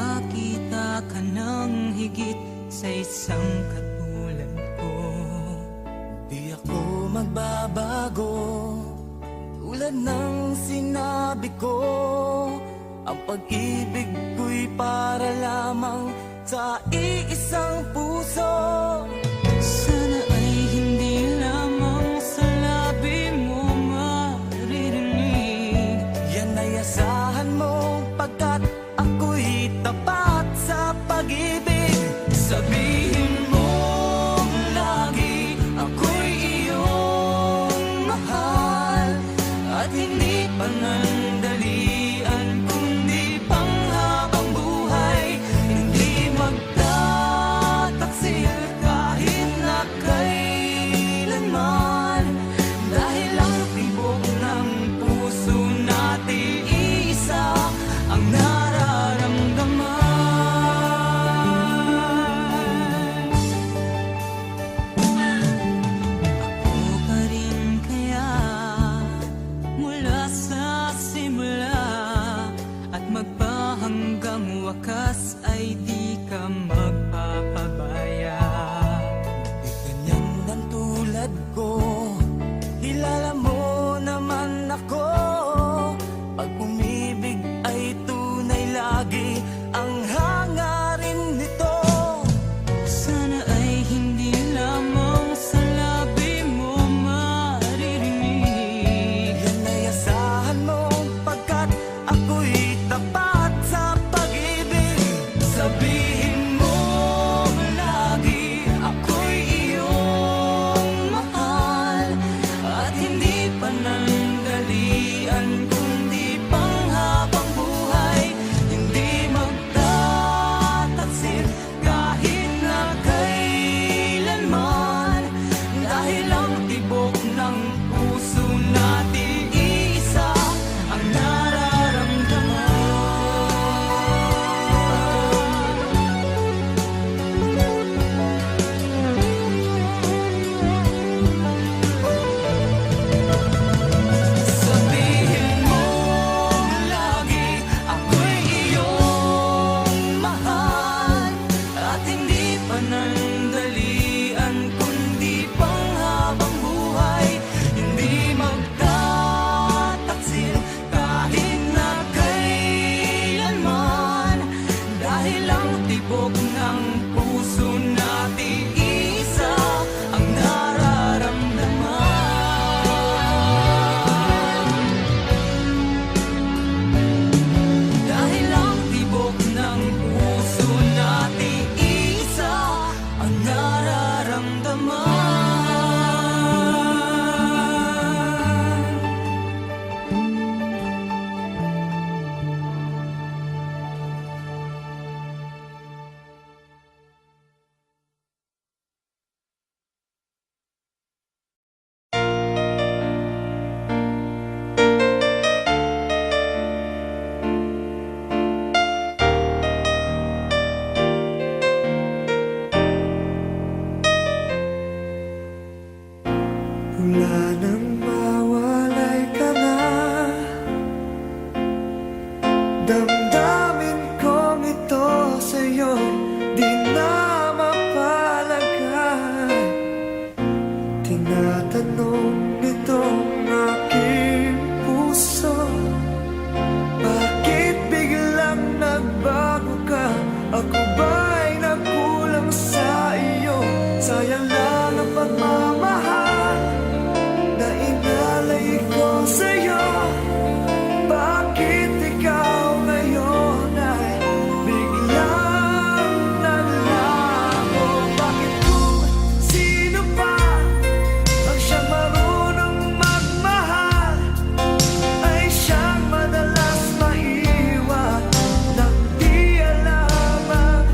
makakita ka ng higit sa isang katulad ko. Di ako magbabago, tulad ng sinabi ko. Ang pag-ibig ko'y para lamang sa iisang puso. Sana ay hindi lamang sa labi mo maririnig. Yan ay asahan mo, pagkat ako'y tapat sa pag-ibig. Sabihin mo lagi, ako'y iyong mahal, at hindi panandalian kundi panghabang buhay. Hindi magtataksil kahit na kailanman, dahil ang tibok ng puso natin isa ang nararamdaman. Ako pa rin kaya mula sa simula, at magpahanggang wakas ay di ka magpapabaya. Di ganyan ang tulad ko, kilala mo naman ako. Pag umibig ay tunay lagi ang hangarin nito. Sana ay hindi lamang sa labi mo maririnig. Yan ay asahan mo, pagkat ako'y tapat sa pag-ibig. Sabihin mo lagi, ako'y iyong mahal, at hindi panandalian kundi panghabang buhay. Hindi magtataksil kahit na kailanman, dahil ang tibok ng puso natin isa ang nararamdaman. Sabihin mo lagi, ako'y iyong mahal, at hindi panandalian kundi panghabang buhay. Hindi magtataksil kahit na kailanman, dahil ang tibok ng puso natin isa ang nararamdaman. Dahil ang tibok ng puso natin isa ang nararamdaman. Wala nang mawalay ka na, damdamin kong ito sa'yo di na mapalagay. Tinatanong nitong aking puso, bakit biglang nagbago ka? Ako ba'y nagkulang sa iyo? Sayang lang ang pagmamahal na inalay ko sa'yo. Bakit ikaw ngayon ay biglang nalago? Bakit kung sino pa ang siyang marunong magmahal ay siyang madalas maiwan nang di alam ang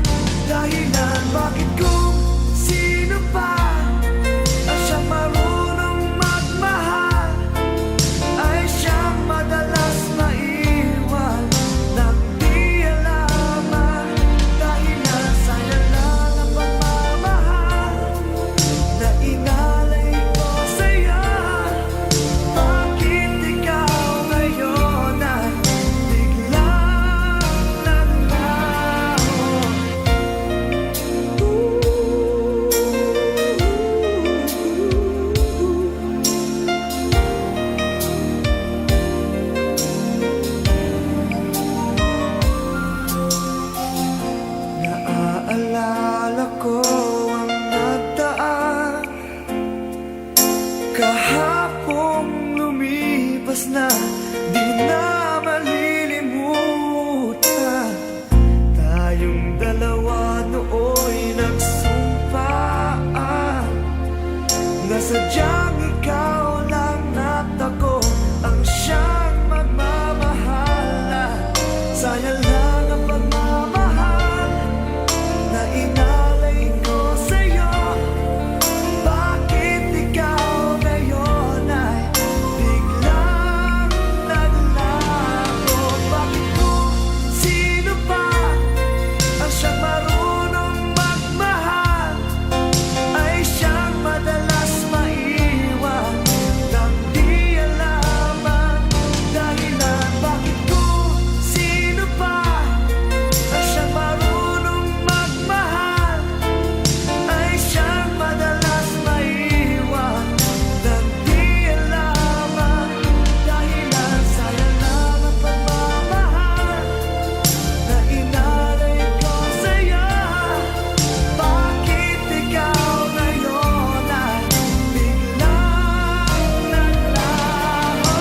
Tayong dalawa nooy nagsumpaan na sadyang ikaw lang at ako ang siyang magmamahala. Sayang lang ang pagmamahal na inalay ko sa'yo. Bakit ikaw ngayon ay biglang naglago? Bakit kung sino pa ang siyang marunong magmahal ay siyang madalas maiwan nang di alam ang dahilan? Bakit kung sino pa ang siyang marunong magmahal ay siyang madalas maiwan nang di alam ang dahilan? Sayang lang ang pagmamahal na inalay ko sa'yo. Bakit ikaw ngayon ay biglang naglaho?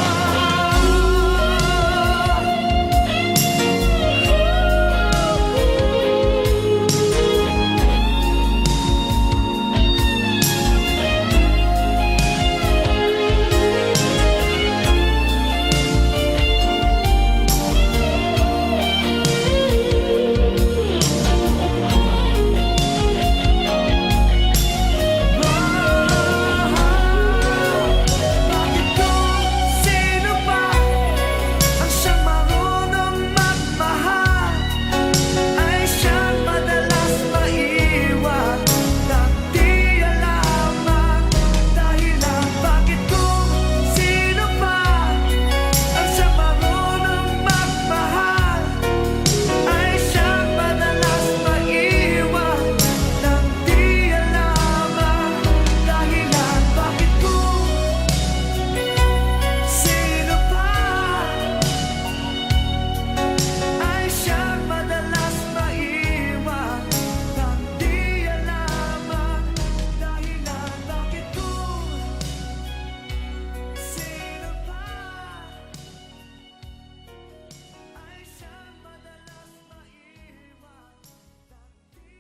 Bakit kung sino pa ang siyang marunong magmahal ay siyang madalas maiwan nang di alam ang dahilan? Bakit kung sino pa ang siyang marunong magmahal ay siyang madalas maiwan nang di alam ang dahilan? Bakit kung sino pa ay siyang madalas maiwan nang di alam ang dahilan? Bakit kung sino pa ay siyang madalas maiwan nang di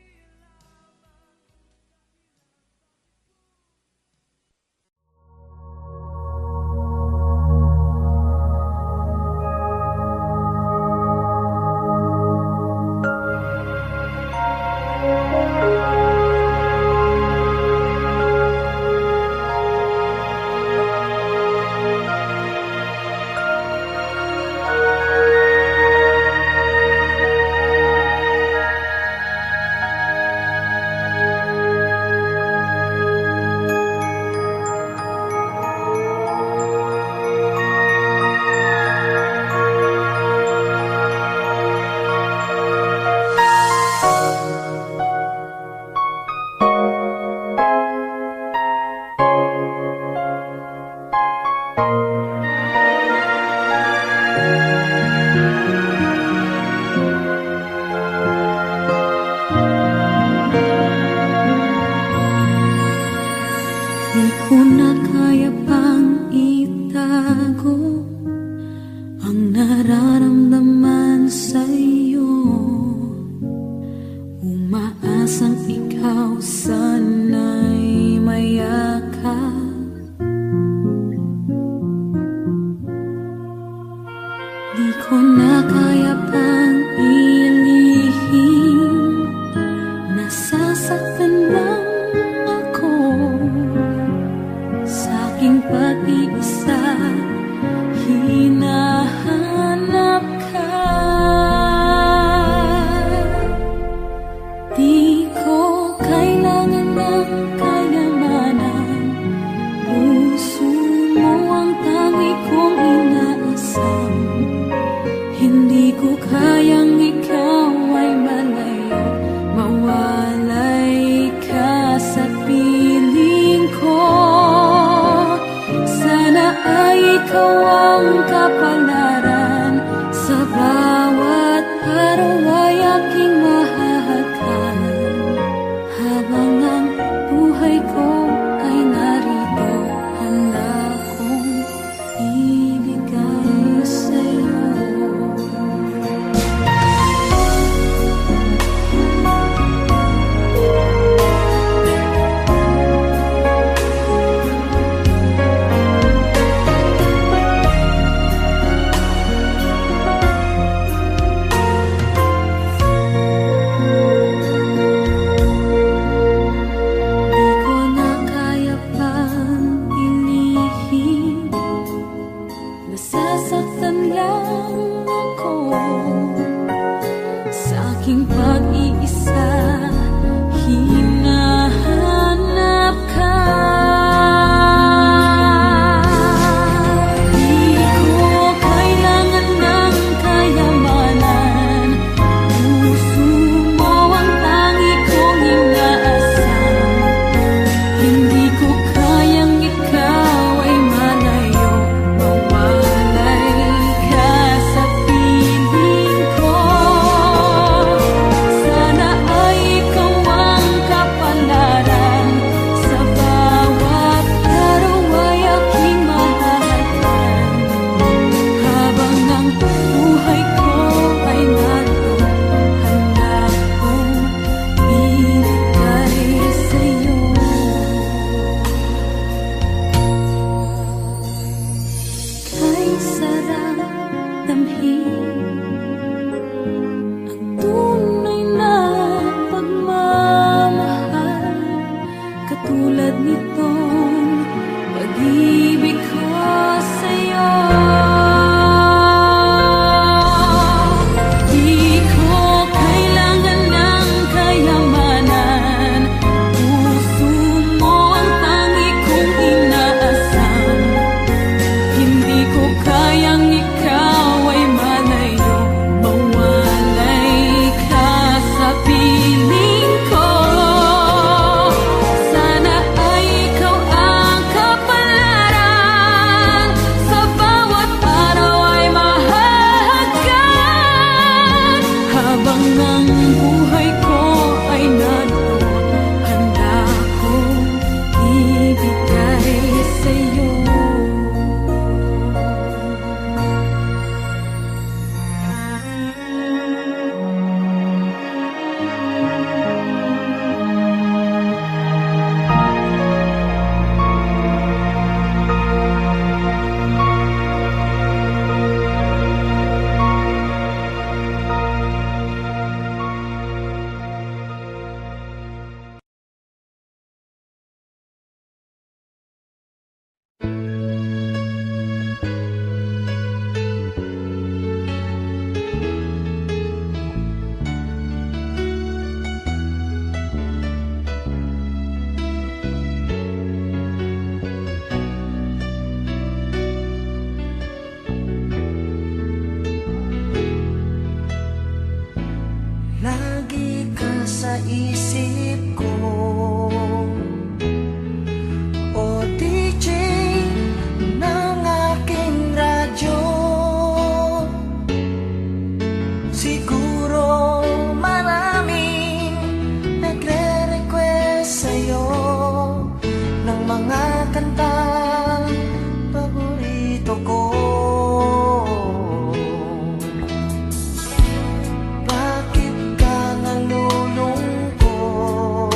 Di ko na kaya pang itago ang nararamdaman sa'yo. Umaasang ikaw sana'y mayakap. Di ko na kaya pang ilihim, nasasaktan lang ako sa aking pag-iisa. Hinahanap ka, di ko kailangan aking pag-iisa, hinahanap ka. Di ko kailangan ng kayamanan, puso mo ang tangi kong inaasam. Hindi ko kayang ikaw ay malayo, mawalay ka sa piling ko. Sana ay ikaw ang kapalaran, sa bawat araw ay aking mahahalpan. Habang ang buhay ko ay naroon, handa kong ibigay sa'yo. Kay sarang damhin ang tunay na pagmamahal, katulad nitong pag-ibig ko sa'yo. Di ko kailangan ng kayamanan, puso mo ang tangi kong inaasam. Hindi ko kayang ikaw ay malayo, mawalay ka sa piling ko. Sana ay ikaw ang kapalaran, sa bawat araw ay mahahagkan. Habang ang buhay ko ay naroon, handa kong ibigay sa'yo. Lagi ka sa isip ko, o DJ ng aking radyo. Siguro maraming nagre-request sa'yo ng mga kantang paborito ko. Bakit ka nalulungkot?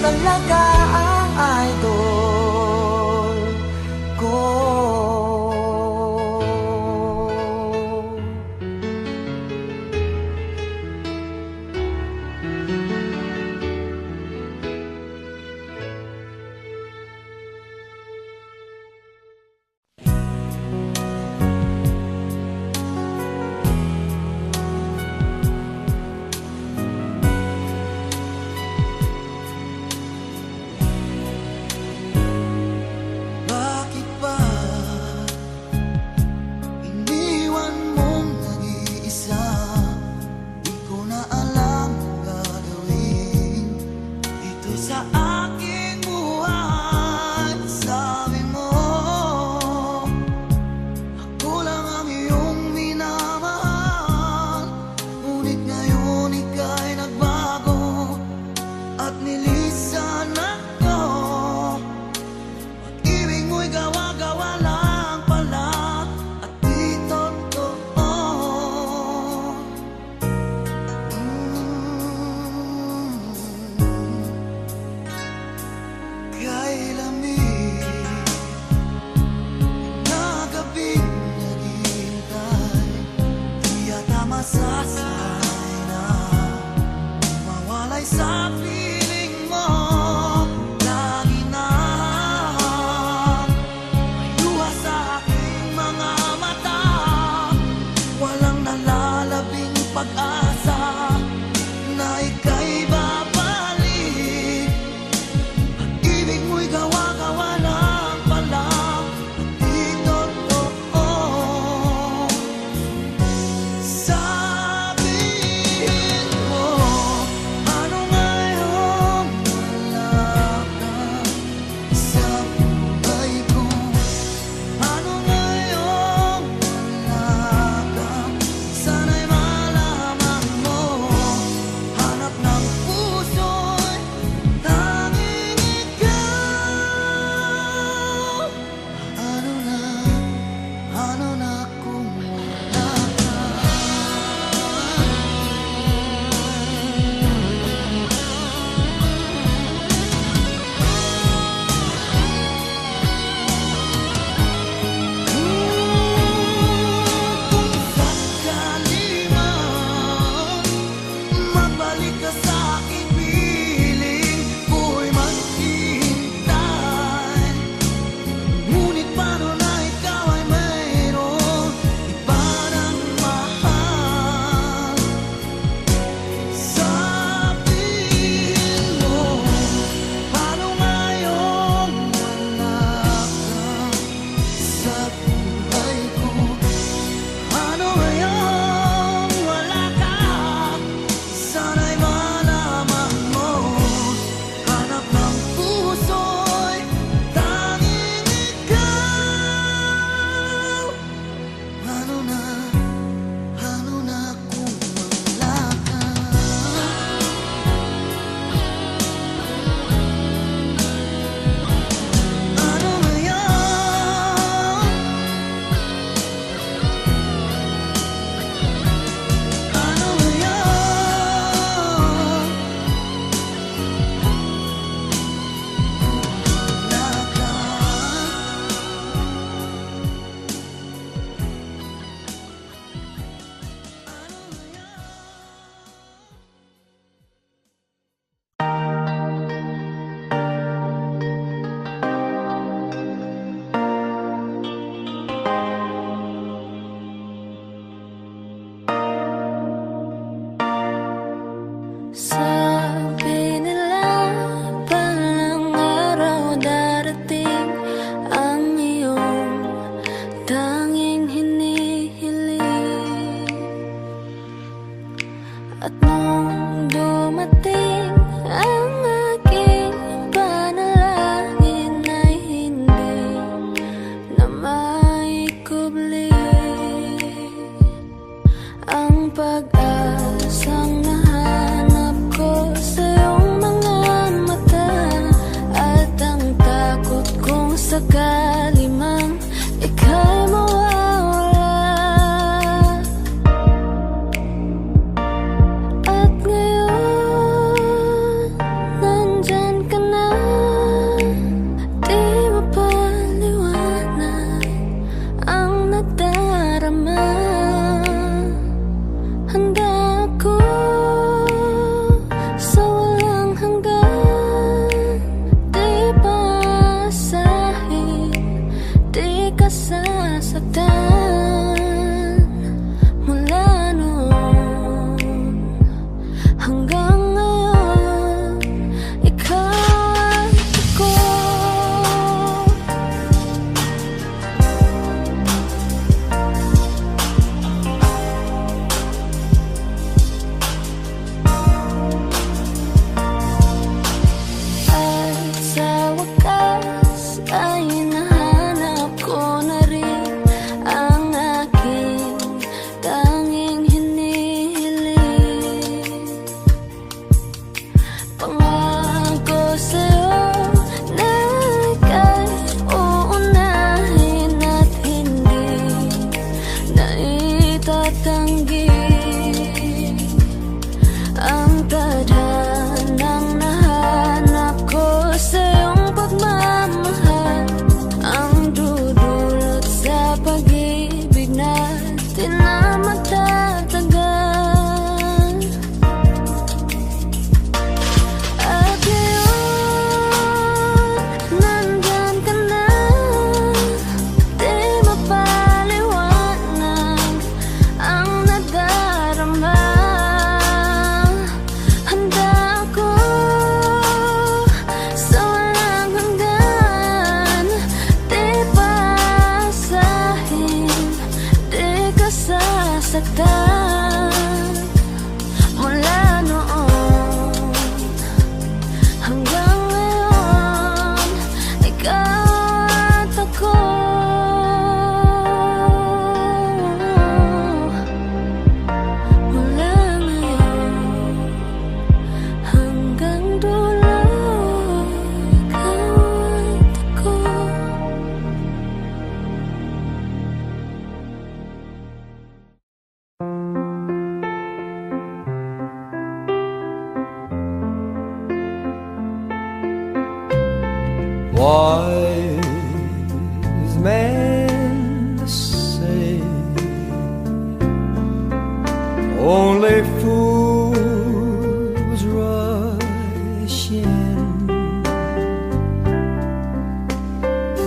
talaga ang idol ko. Bakit ba iniwan mong nag-iisa? Di ko na alam ang gagawin dito sa aking buhay. Sabi mo, ako lang ang iyong minamahal. Ngunit ngayon ika'y nagbago at nilisan ako. Pag-ibig mo'y gawa-gawa lang pala at di totoo. Kay lamig na gabing naghihintay, di yata masasanay na mawalay sa piling mo. Lagi na may luha sa aking mga mata, walang nalalabing pag-asa na ika'y babalik. Pag-ibig mo'y gawa-gawa lang pala at di totoo. Sabihin mo, ano ngayon wala ka sa buhay ko? Ano ngayon wala ka? Sana'y malaman mo, hanap ng puso'y tanging ikaw. Ano na kung wala ka? Kung sakali man magbalik ka sa aking piling, ko'y maghihintay. Ngunit paano na ikaw ay mayroon iba ng mahal? Sabihin mo, paano ngayon wala ka sa buhay ko? Ano ngayon wala ka? Sana'y malaman mo, hanap ng puso'y tanging ikaw. Ano na kung wala ka? Ano ngayon? Ano ngayon? Wala ka. Sabi nila palang araw darating ang iyong tanging hinihiling. At nung dumating ang aking panalangin ay hindi na maikubli ang pag-asang nahanap ko sa iyong mga mata, at ang takot kong sakali mang ika'y mawawala. At ngayon nandyan ka Wise men say only fools rush in,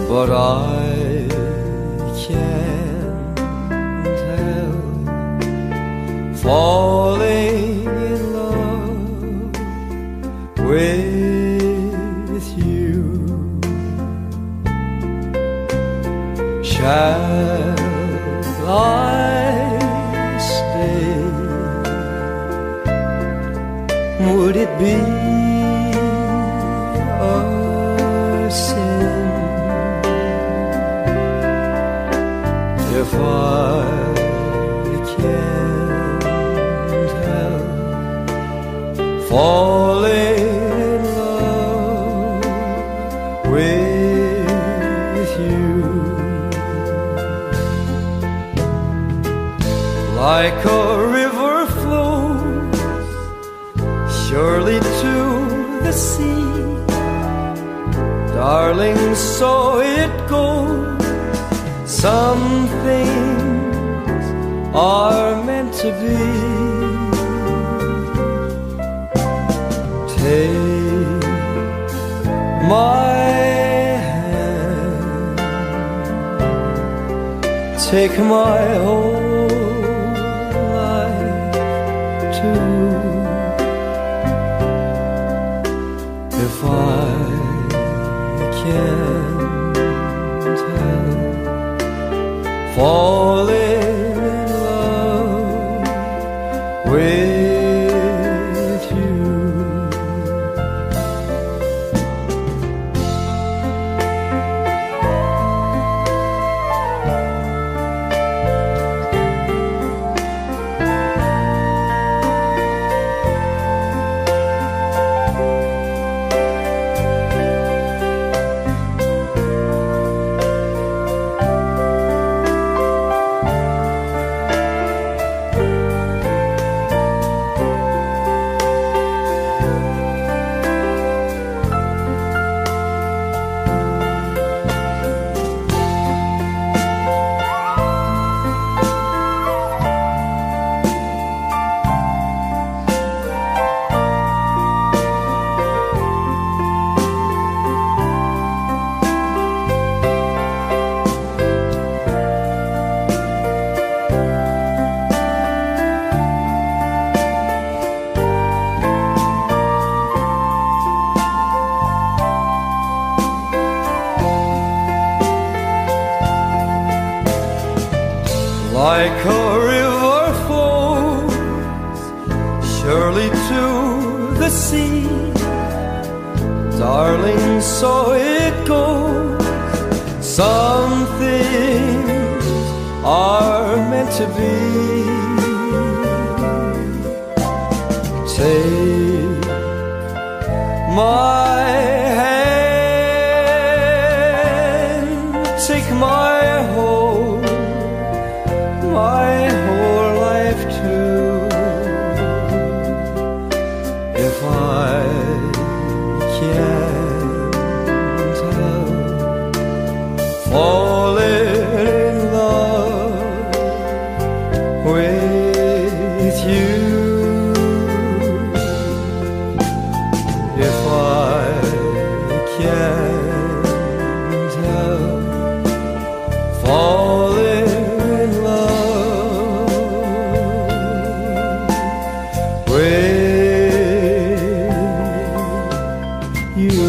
but I can't help falling in love with you. Shall I stay? Would it be a sin if I can't help falling in love with you? Like a river flows surely to the sea, darling, so it goes. Some things are meant to be. Take my hand, take my whole life too. If I can't help falling in love with you. Like a river flows surely to the sea, darling, so it goes. Some things are meant to be. Take my hand, take my whole life too. If I can't help falling in love with you, if I can't help falling in love with you.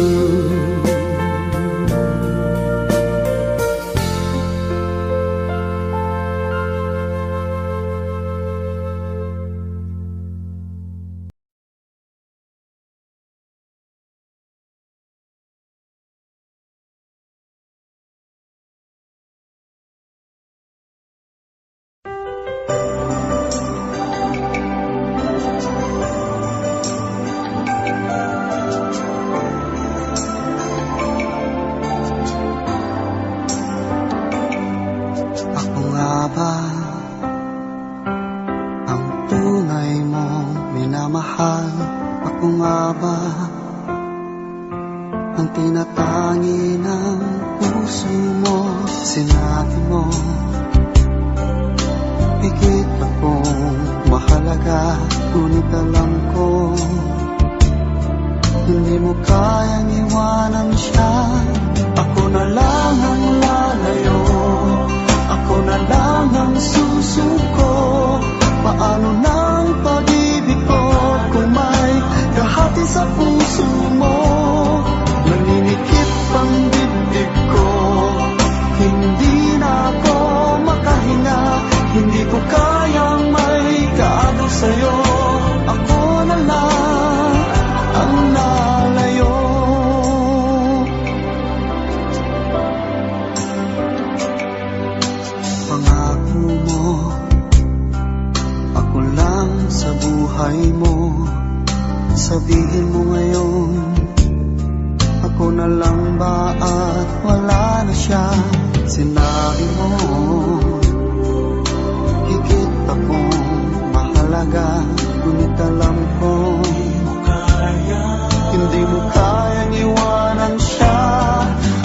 ang tinatangi ng puso mo. Sinabi mo, higit akong mahalaga, ngunit alam ko hindi mo kayang iwanan siya. Ako na lang ang lalayo, ako na lang ang susuko. Paano ng pag-ibig ko kung may kahati sa puso mo? Naninikip ang dibdib ko, hindi na ako makahinga. Hindi ko kayang may kaagaw sa'yo. Ako na lang ang lalayo. Pangako mo, ako lang sa buhay mo. Sabihin mo ngayon, ako na lang ba at wala na siya? Sinabi mo, higit akong mahalaga, ngunit alam ko hindi mo kayang iwanan siya.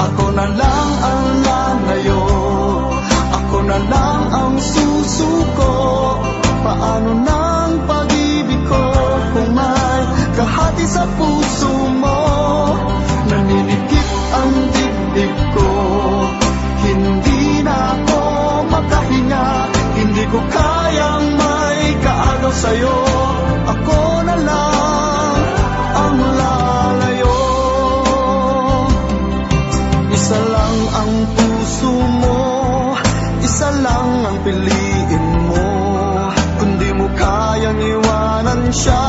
Ako na lang ang lalayo, ako na lang ang susuko. Paano ng pag-ibig ko kung may kahati sa puso mo? Naninikip ang dibdib ko, hindi na ako makahinga. Hindi ko kayang may kaagaw sa'yo. Ako na lang ang lalayo. Isa lang ang puso mo, isa lang ang piliin mo. Kundi mo kayang iwanan siya,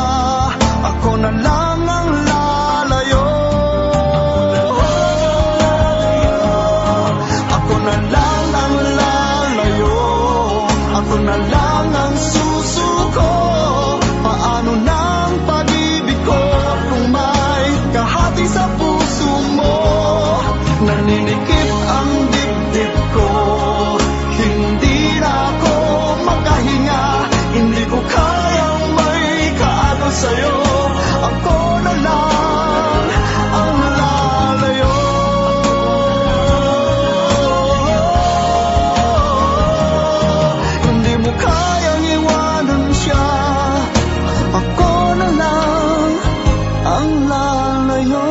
ako na lang ang lalayo. Ako na lang ang lalayo, ako na lang ang susuko. Paano ng pag-ibig ko kung may kahati sa puso mo? Naninikip ang dibdib ko, hindi na ako makahinga. Hindi ko kayang may kaagaw sa'yo. Ako na lang ang lalayo. Hindi mo kayang iwanan siya. Ako na lang ang lalayo.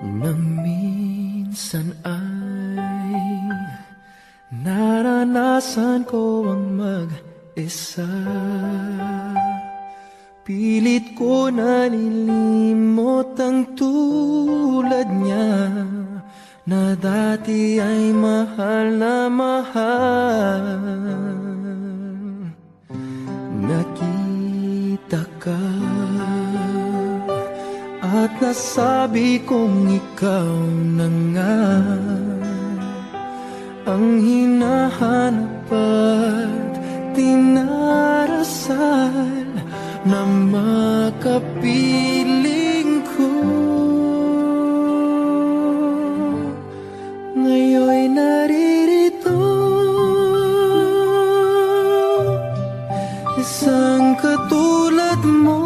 Na minsan ay naranasan ko ang mag-isa. Pilit ko na nilimot ang tulad niya, na dati ay mahal na mahal. Nakita ka at nasabi kong ikaw na nga ang hinahanap at tinarasal na makapiling ko. Ngayon'y naririto, isang katulad mo,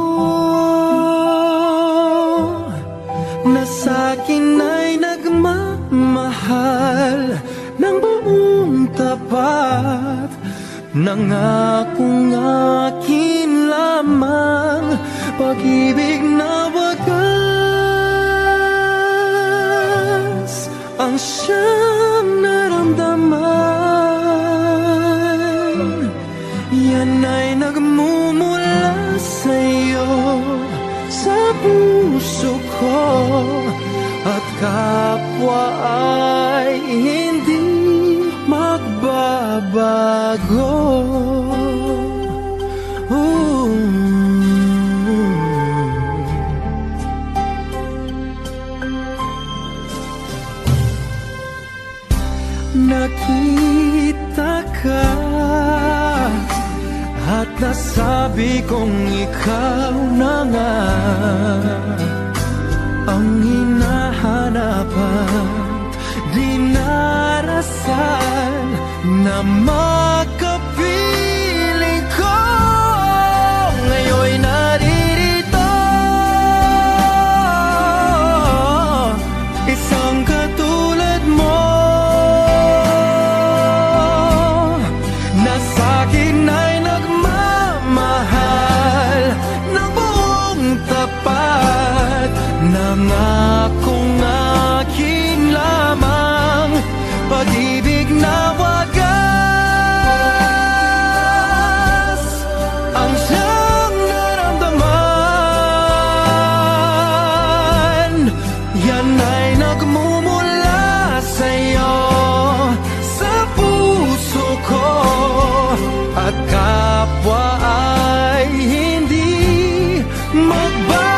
na sa'kin ay nagmamahal ng buong tapat. Nangakong akin lamang, pag-ibig na wagas ang siyang naramdaman. Yan ay nagmumula sa'yo, sa puso ko, at kapwa ay hindi magbabago. nakita ka at nasabi kong ikaw na nga ang hinahanapan, dinarasan na makapiling ko. Ngayon'y naririto, isang katulad mo na sa'kin ay nagmamahal ng buong tapat. Nangakong akin lamang, pag-ibig na wagas ang siyang naramdaman. Yan ay nagmumula sa'yo, sa puso ko, at kapwa ay hindi magbabago.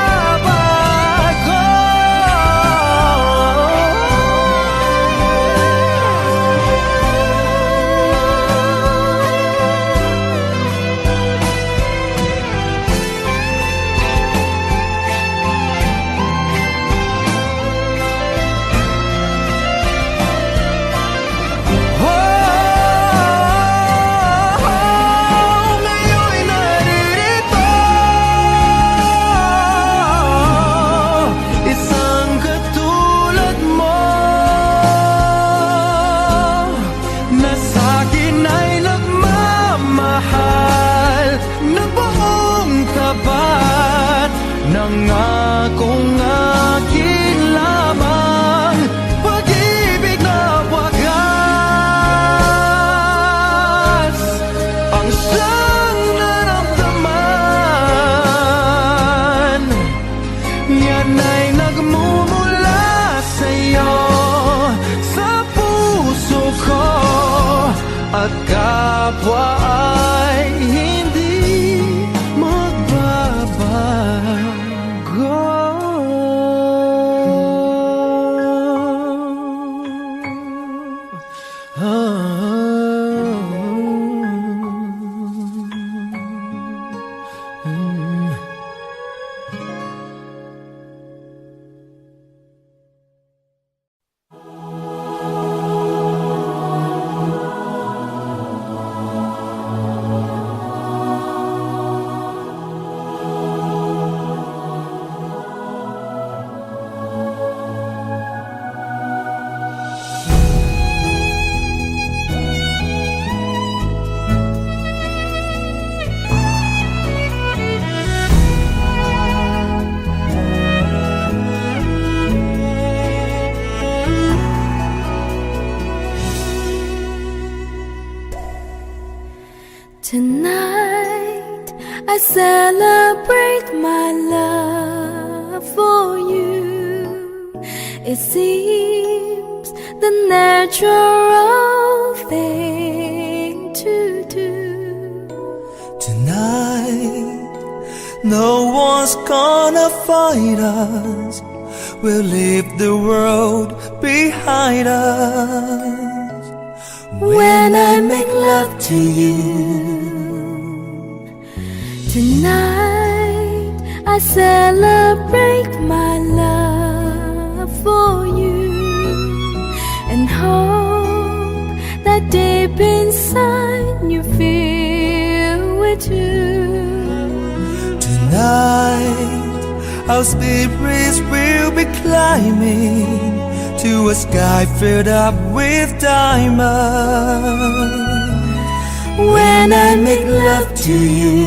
Nangakong akin lamang, pag-ibig na wagas ang siyang naramdaman. Yan ay nagmumula sa'yo, sa puso ko, at kapwa ay hindi magbabago. Tonight I celebrate my love for you. It seems the natural thing to do. Tonight, no one's gonna fight us. We'll leave the world behind us. When I make love to you, tonight I celebrate my love for you, and hope that deep inside you feel it too. tonight our spirits will be climbing to a sky filled up with diamonds. When I make love to you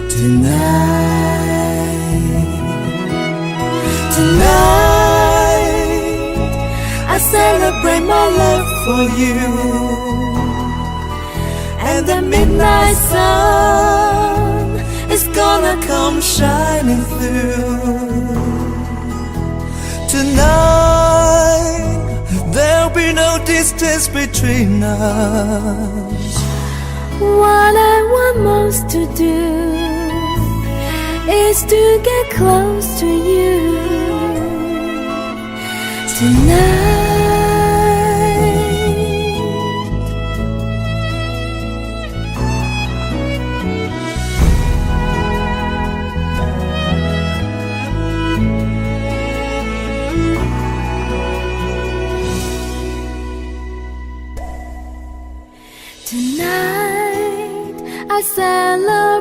tonight I celebrate my love for you, and the midnight sun is gonna come shining through. Tonight, there'll be no distance between us. What I want most to do is to get close to you tonight.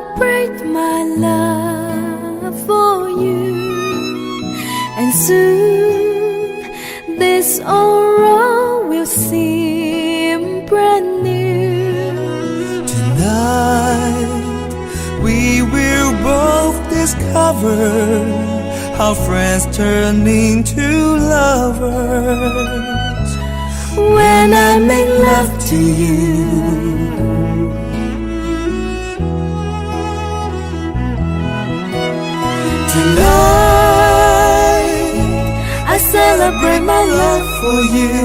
celebrate my love for you. And soon this old road will seem brand new. Tonight we will both discover how friends turn into lovers. When I make love to you, tonight I celebrate my love for you,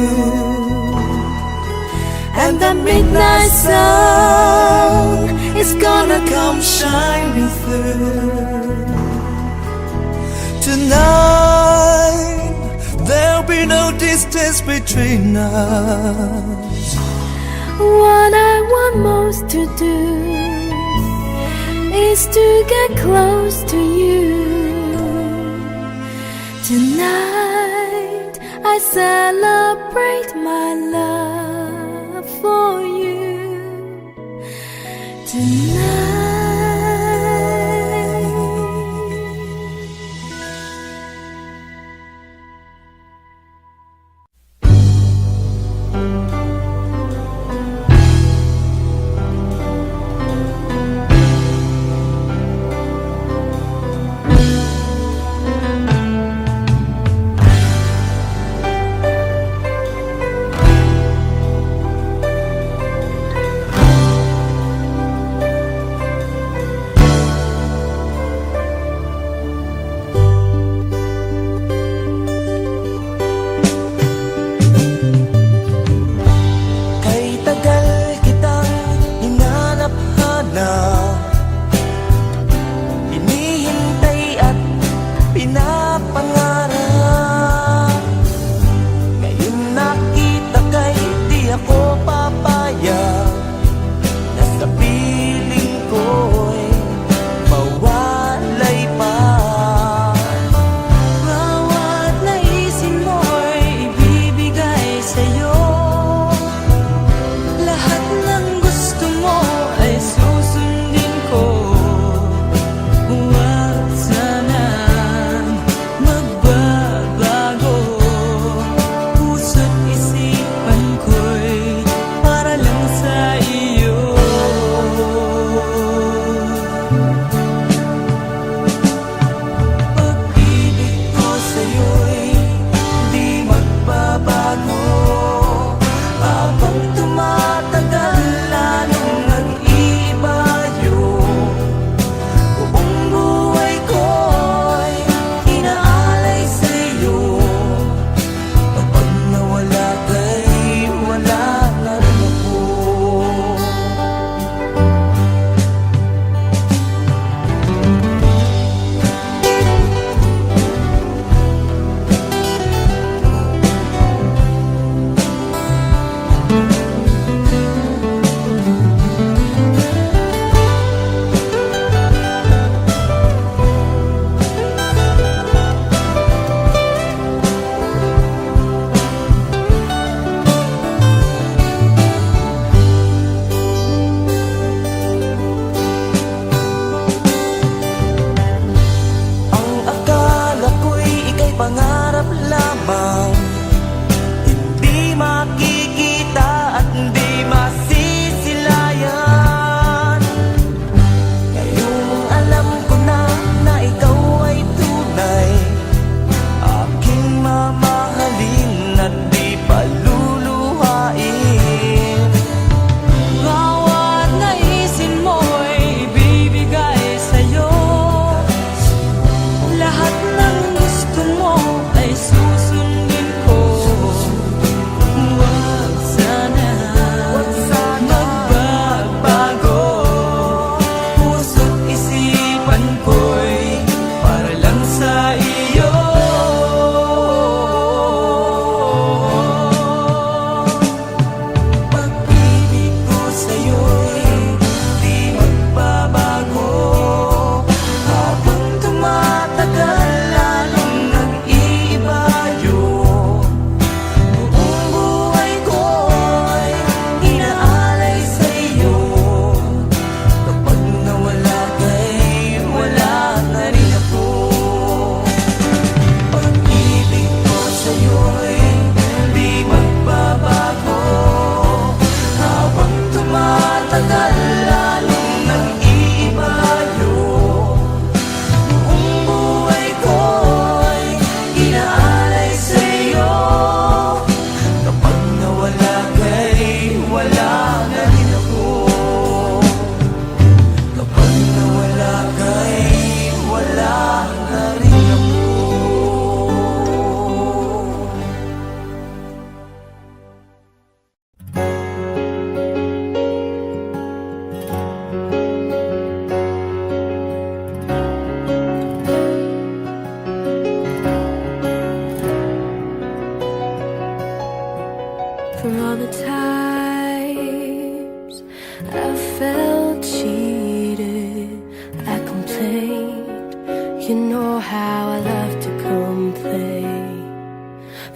and the midnight sun is gonna come shining through. tonight there'll be no distance between us. What I want most to do is to get close to you. Tonight I celebrate my love for you. Tonight.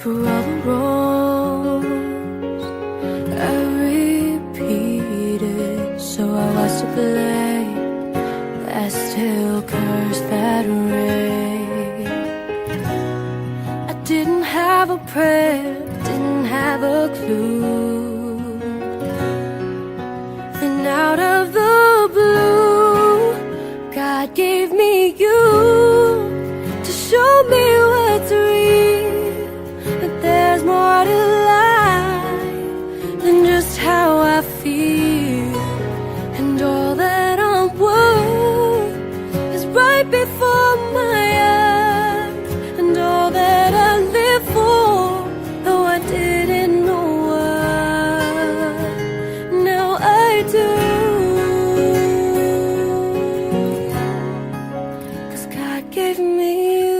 for all the wrongs I repeated. So I was to blame, I still curse that rain. I didn't have a prayer, didn't have a clue. Then out of the blue, God gave me you to show me what's real, that there's more to life than just how I feel. And all that I'm worth is right before my eyes. And all that I live for, though I didn't know why, now I do. 'Cause God gave me you.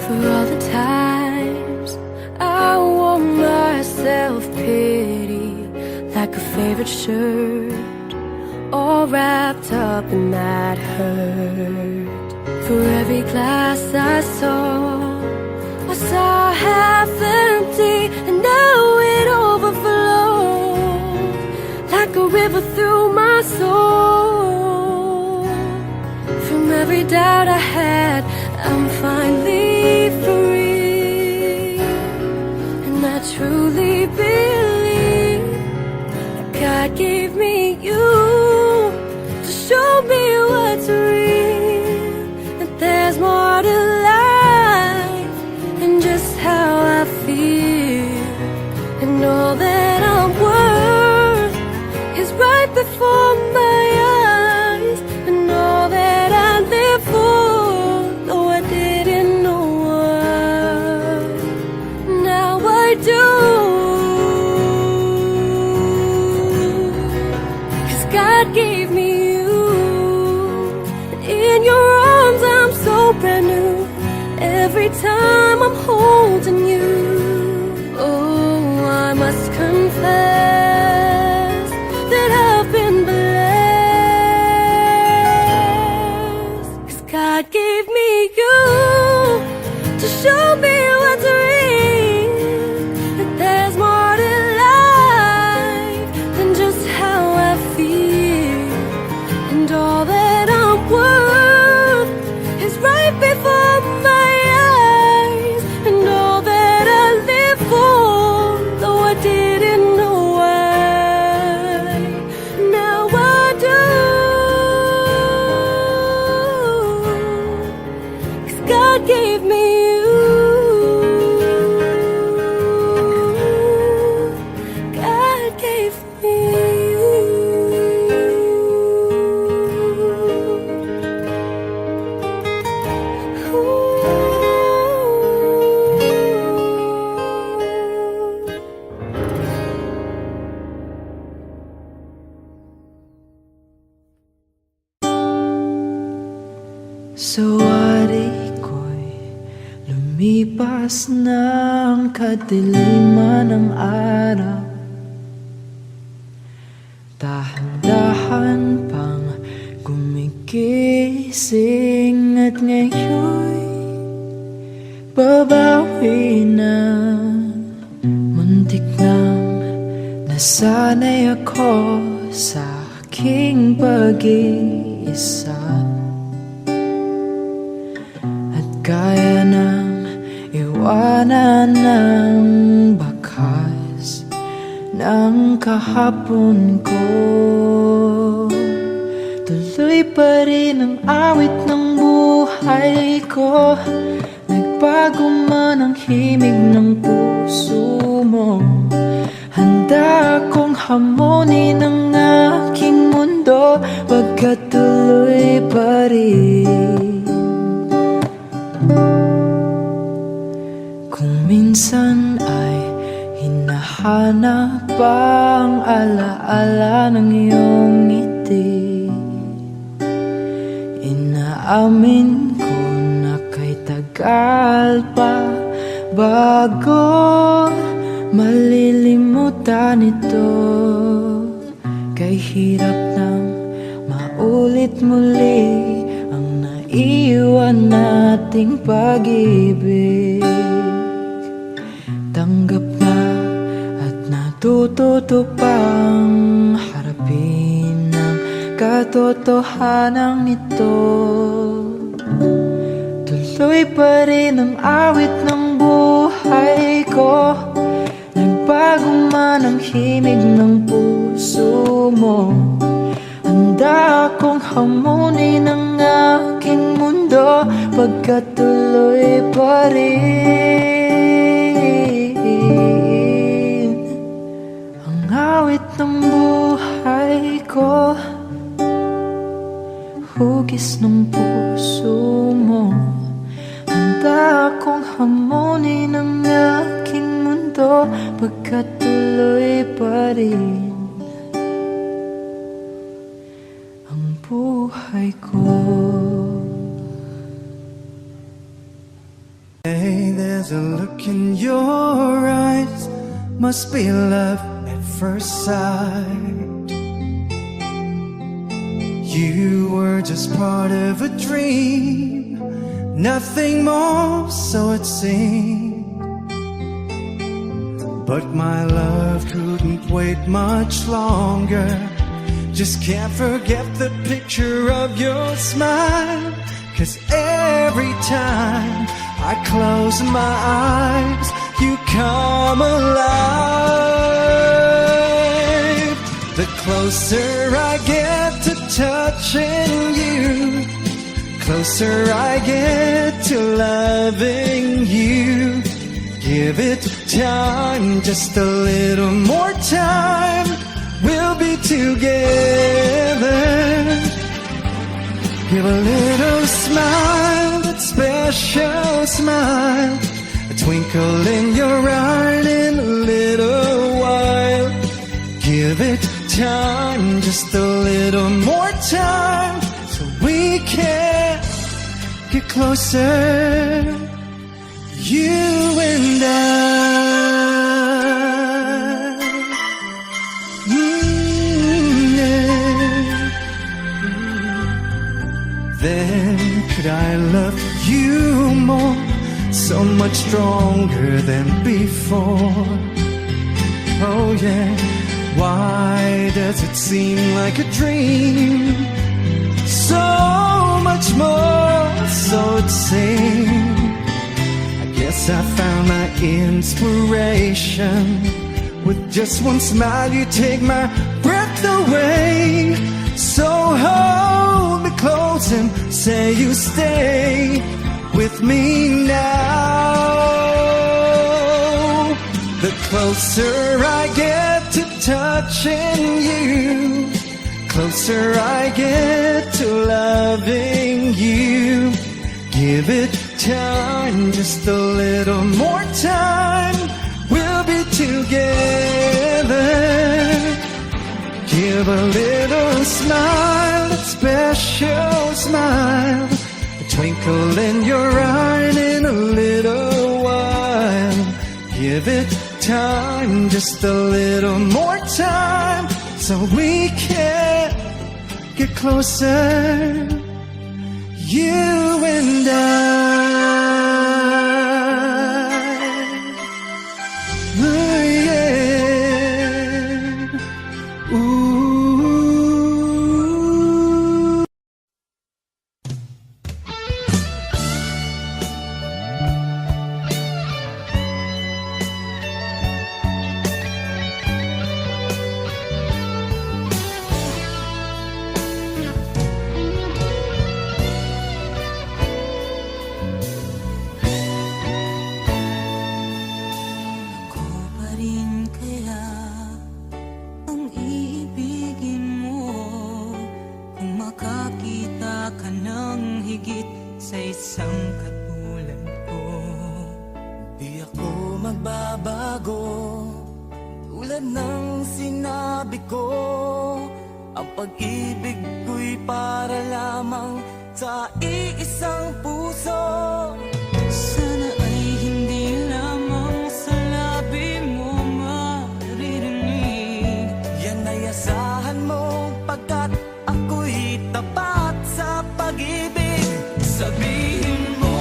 For all the times I wore my self-pity like a favorite shirt, all wrapped up in that hurt. For every glass I saw half empty, and now it overflows like a river through my soul. From every doubt I had, I'm finally free, and I truly believe that God gave me you to show me what's real, that there's more to life than just how I feel. And all that I'm worth is right before my eyes. And all that I live for, though I didn't know why, now I do. 'Cause God gave me you, and in your arms I'm so brand new. Every time I'm holding you, oh, I must confess that I've been blessed. 'Cause God gave me you to show me what's real, that there's more to life than just how I feel. And all that I'm worth is right before my eyes. And all that I live for, though I didn't know why, now I do. 'Cause God gave me you. God gave me you. Sa wari ko'y lumipas ng kadiliman ng araw. Dahan-dahan pang gumigising at ngayon'y babawi na. Muntik nang nasanay ako sa aking pag-iisa, at kaya nang iwanan ng bakas ng kahapon ko. Tuloy pa rin ang awit ng buhay ko, nagbago man ang himig ng puso mo. Handa akong hamunin ang aking mundo, pagkat tuloy pa rin. Kung minsan ay hinahanap ang alaala ng iyong ngiti, inaamin ko na kay tagal pa bago malilimutan ito. Kay hirap nang maulit muli ang ating pag-ibig. Tanggap na at natututo pang harapin ang katotohanan ito. Tuloy pa rin ang awit ng buhay ko. Nagbago man ang himig ng puso mo. Handa akong hamunin ang aking mundo, pagkat tuloy pa rin ang awit ng buhay ko. Hugis ng puso mo. Handa akong hamunin ang aking mundo, pagkat tuloy pa rin ang buhay ko. Hey, there's a look in your eyes, must be love at first sight. You were just part of a dream, nothing more, so it seemed. But my love couldn't wait much longer. Just can't forget the picture of your smile. 'Cause every time I close my eyes, you come alive. The closer I get to touching you, closer I get to loving you. Give it time, just a little more time, we'll be together. Give a little smile, that special smile, a twinkle in your eye in a little while. Give it time, just a little more time, so we can get closer, you and I. Yeah. Then could I love you more, so much stronger than before? Oh yeah. Why does it seem like a dream? So much more, so it seems. I guess I found my inspiration. With just one smile you take my breath away. So hold me close and say you stay with me now. The closer I get to touching you, closer I get to loving you. Give it time, just a little more time, we'll be together. Give a little smile, a special smile, a twinkle in your eye in a little while. Give it time, just a little more time, so we can get closer, you and I. Ooh, yeah. Ooh. Ako pa rin kaya ang iibigin mo, kung makakita ka ng higit sa isang katulad ko. Di ako magbabago, tulad ng sinabi ko. Ang pag-ibig ko'y para lamang sa iisang puso. Sana ay hindi lamang sa labi mo maririnig. Yan ay asahan mo, pagkat ako'y tapat sa pag-ibig. Sabihin mo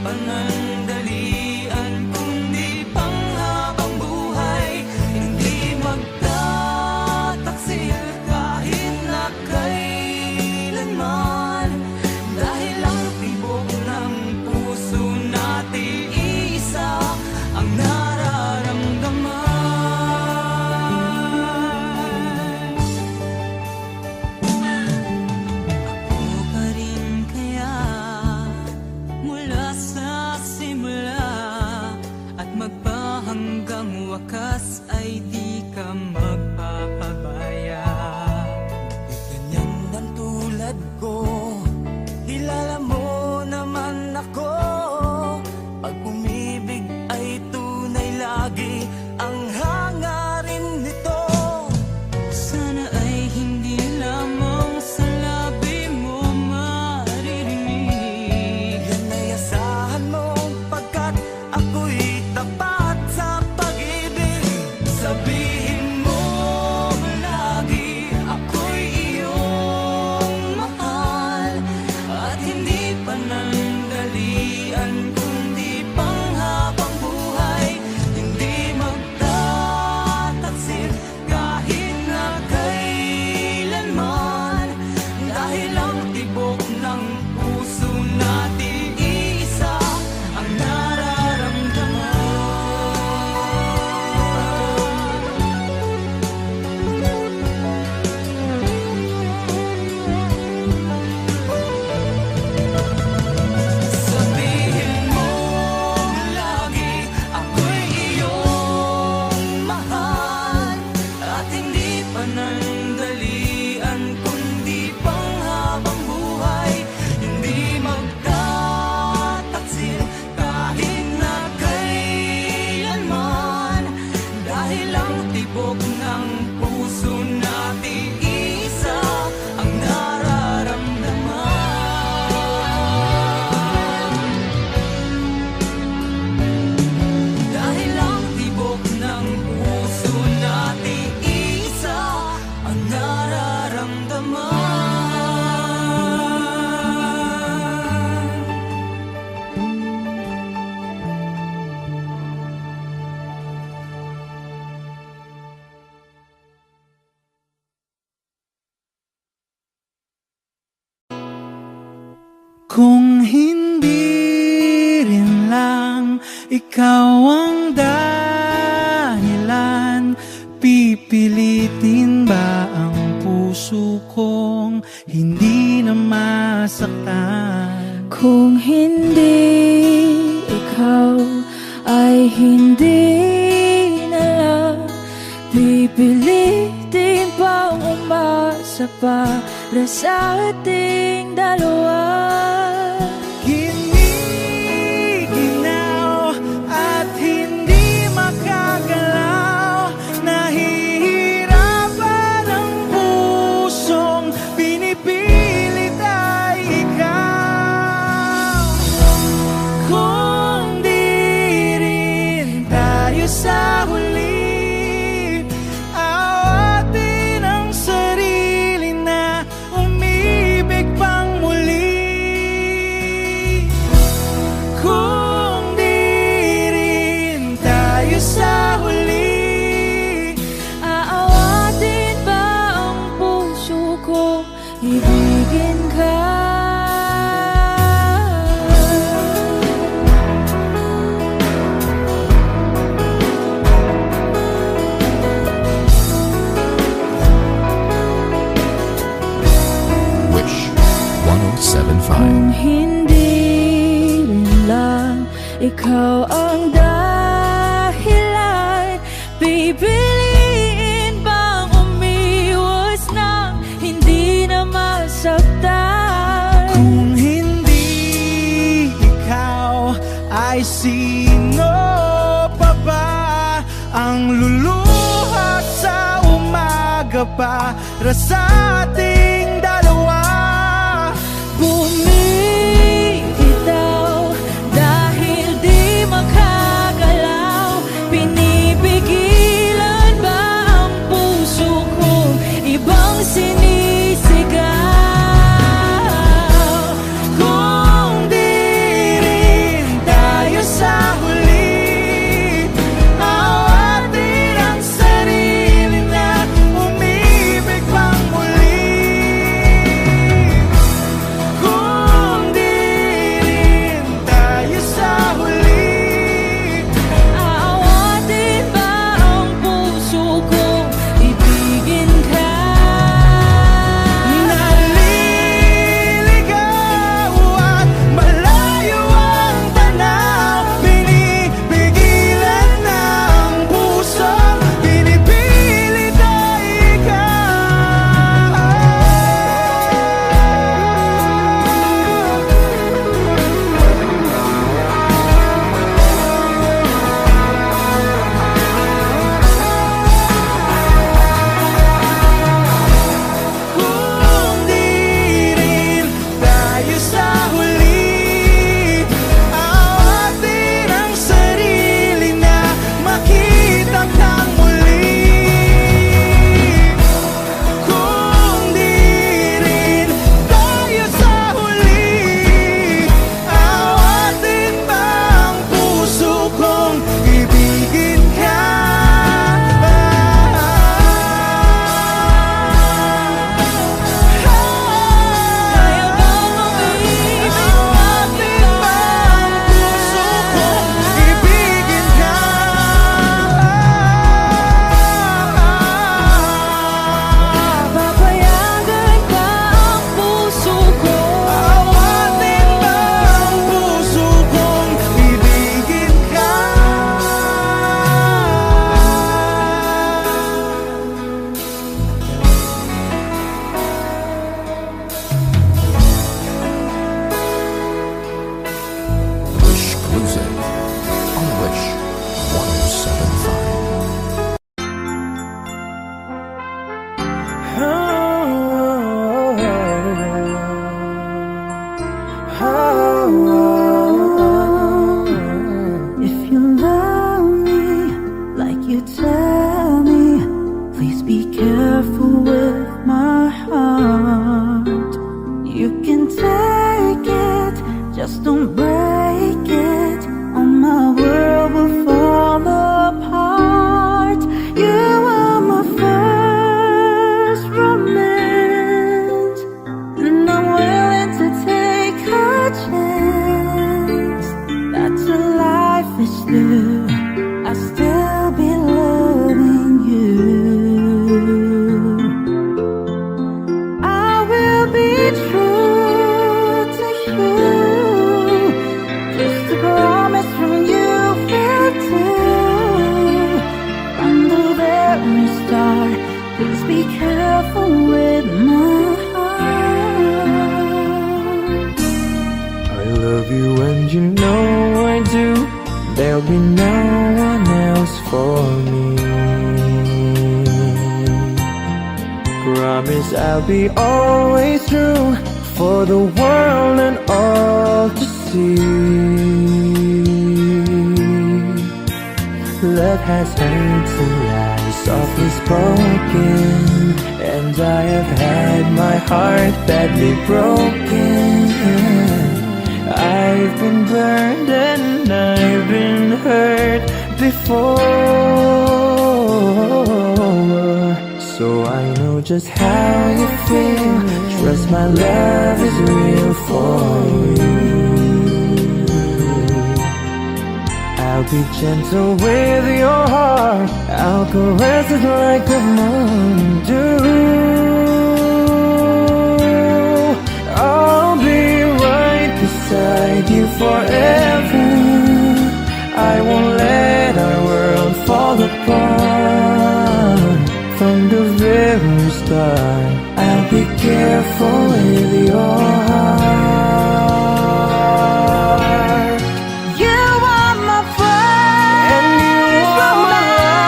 panandalian kundi panghabang buhay. Hindi magtataksil kahit na kailanman, dahil ang tibok ng puso natin isa ang nararamdaman. Ako pa rin kaya mula sa simula at magpahanggang wakas ay di ka magpapabaya. Ganyan ang tulad ko, kilala mo naman ako. Pag umibig ay tunay, lagi ang hangarin nito. Sana ay hindi lamang sa labi mo maririnig. Yan ay asahan mo, pagkat ako'y tapat sa pag-ibig. Sabihin mo lagi ako'y iyong mahal, at hindi panandalian kundi panghabang buhay. Hindi magtataksil kahit na kailanman, dahil ang tibok ng puso natin isa ang nararamdaman. Sabihin mo lagi ako'y iyong mahal, at hindi panandalian kundi panghabang buhay. Hindi magtataksil kahit na kailanman, dahil ang tibok ng puso natin isa ang nararamdaman. Dahil ang tibok ng puso natin isa ang nararamdaman. Kung hindi rin lang ikaw ang dahilan, pipilitin ba ang puso kong hindi na masaktan? Kung hindi ikaw ay hindi na lang, pipilitin pang umasa para sa ating dalawa. Giniginaw at hindi makagalaw, nahihirapan ang pusong pinipilit ay ikaw. Kung di rin tayo sa huli, awatin ang sarili na umibig pang muli. Kung di rin tayo sa huli, Aawatin ba ang puso ko, ibigin ka? Wish 1075. Kung hindi rin lang ikaw ang dahilan, pipiliin bang umiwas ng hindi na masaktan? kung hindi ikaw ay sino pa ba ang luluha sa umaga para sa ating dalawa? Bumibitaw dahil di makagalaw, pinipigilan ba ang puso kong ibang sinisigaw? Kung di rin you tell me, please be careful with my heart. You can take it, just don't break it, or my world will fall apart. You are my first romance, and I'm willing to take a chance that till life is through, I'll still be loving you. I will be true to you, just a promise from you felt too. From the very start, please be careful with my heart. I love you and you know I do. There'll be no one else for me. Promise I'll be always true for the world and all to see. Love has hurt and lies softly spoken, and I have had my heart badly broken. I've been burned and I've been hurt before, so I know just how you feel. Trust my love is real for you. I'll be gentle with your heart, I'll caress it like the moon dew. I'll be right beside you forever. I won't let our world fall apart. From the very start, I'll be careful with your heart. You are my first romance,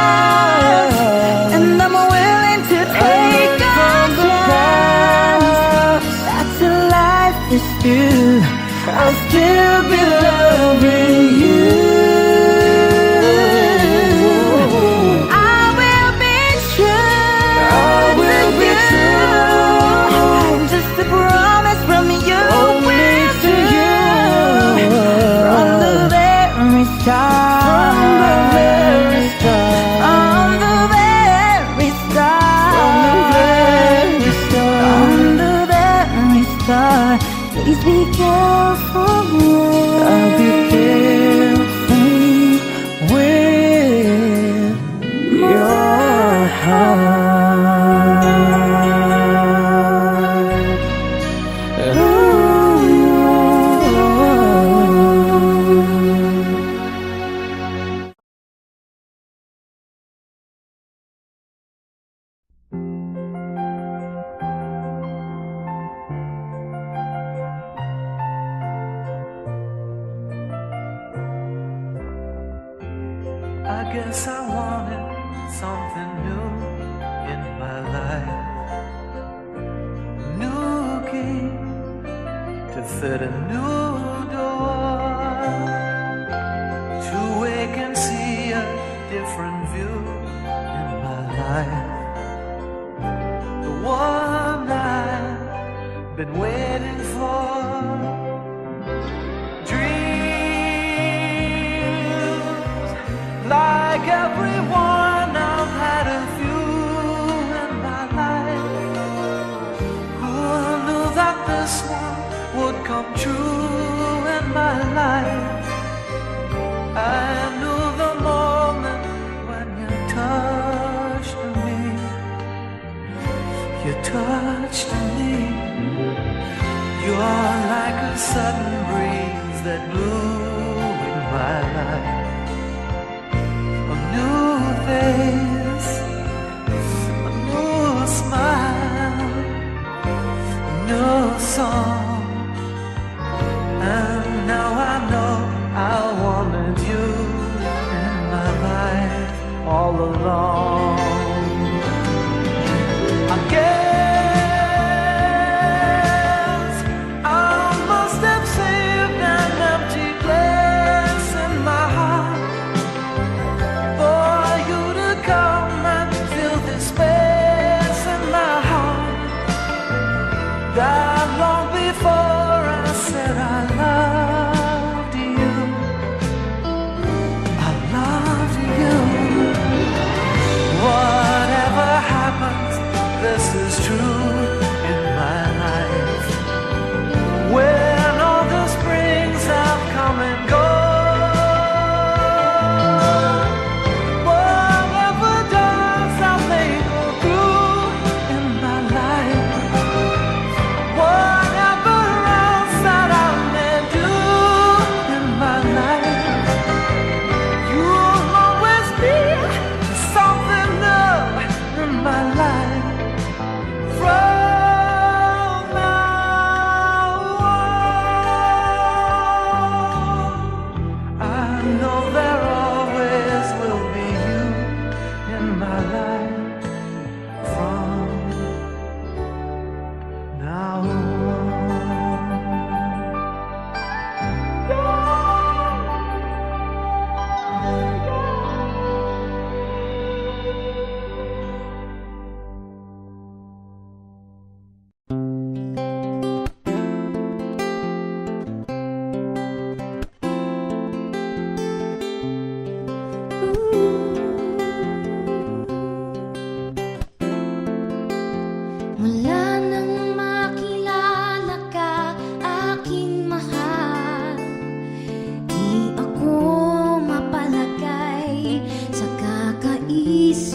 and I'm willing to take a chance that till life is through, I'll still be loving you. I will be true. I will be true. Just a promise from you. Only to you. From the very start. From the very start. On the very start. From the very start. On the very start. Please be careful. I'll be careful with your heart. Ooh. I guess I wanted something new in my life. New key to fit a new door, to wake and see a different view in my life. The one I've been waiting for. Like everyone, I've had a few in my life. Who knew that this one would come true in my life? I knew the moment when you touched me. You touched me. You're like a sudden breeze that blew in my life. A new face, a new smile, a new song. And now I know I wanted you in my life all along. I guess I must have saved an empty place in my heart for you to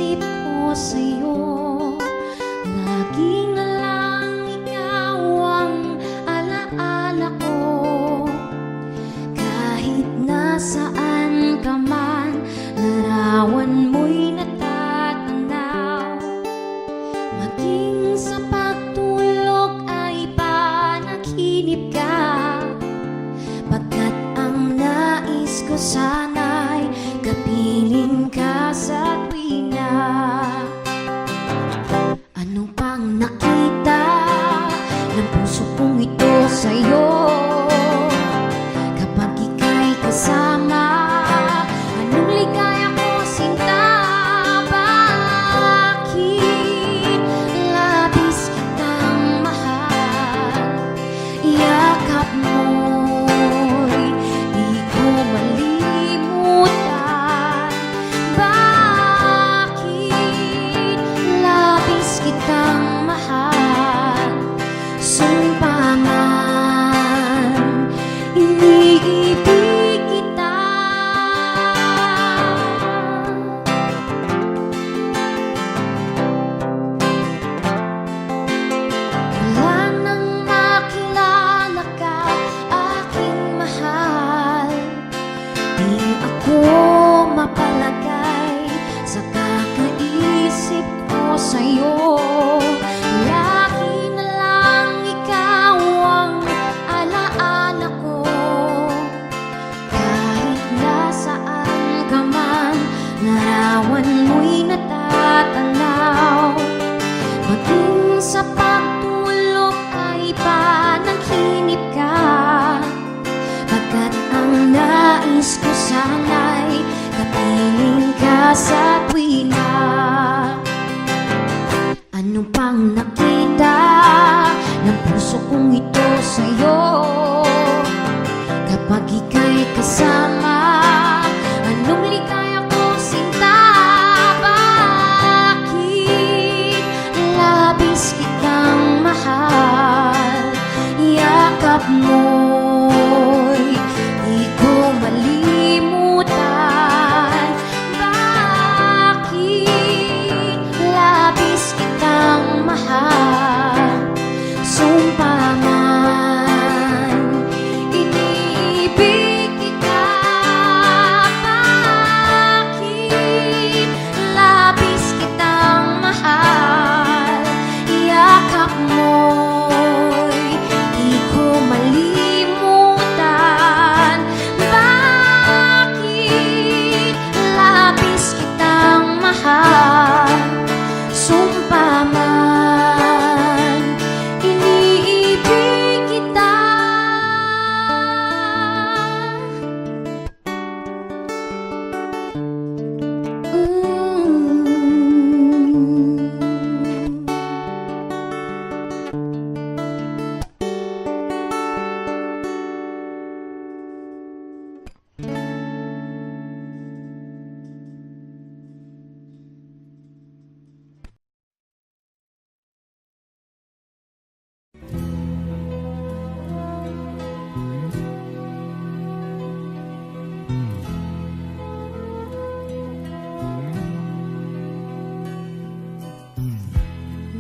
isip ko sa'yo. Lagi na lang ikaw ang alaala ko. Kahit nasaan ka man, larawan mo'y natatanaw. Maging sa pagtulog ay panaginip ka, pagkat ang nais ko sana'y kapiling ka sa tuwina. Ano pang nakita ng puso kong ito sa'yo? Kapag ika'y kasama, anong ligaya ko sinta? Bakit labis kitang mahal? Yakap mo'y di ko malimutan. Bakit labis kitang mahal? Sumpa man, iniibig kita. Wala nang makilala ka, aking mahal. Di ako mapalagay sa kakaisip ko sa'yo. Lagi na lang ikaw ang alaala ko. Kahit nasaan ka man, larawan mo'y natatanaw. Maging sa pagtulog ay panaginip ka, pagkat ang nais ko sana'y kapiling ka sa tuwina. Ano pang nakita ng puso kong ito sa'yo? Kapag ika'y kasama, anong ligaya ko sinta? Bakit labis kitang mahal? Yakap mo'y di ko malimutan. Bakit labis kitang mahal? Sumpa man, iniibig kita. Bakit labis kitang mahal? Yakap mo'y di ko malimutan. Bakit labis kitang mahal? Sumpa man, iniibig kita.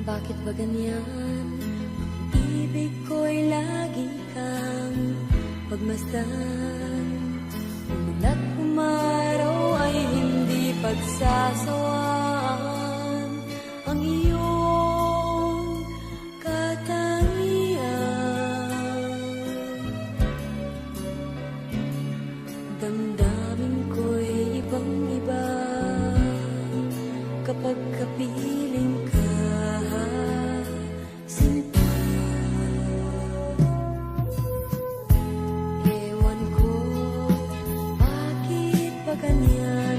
Bakit ba ganyan? Ang ibig ko'y lagi kang pagmasdan. Umulat umaraw ay hindi pagsasawaan. Ang iyong katangian, damdamin ko'y ibang-iba kapag kapiling ka. Sinta, ewan ko bakit ba ganyan.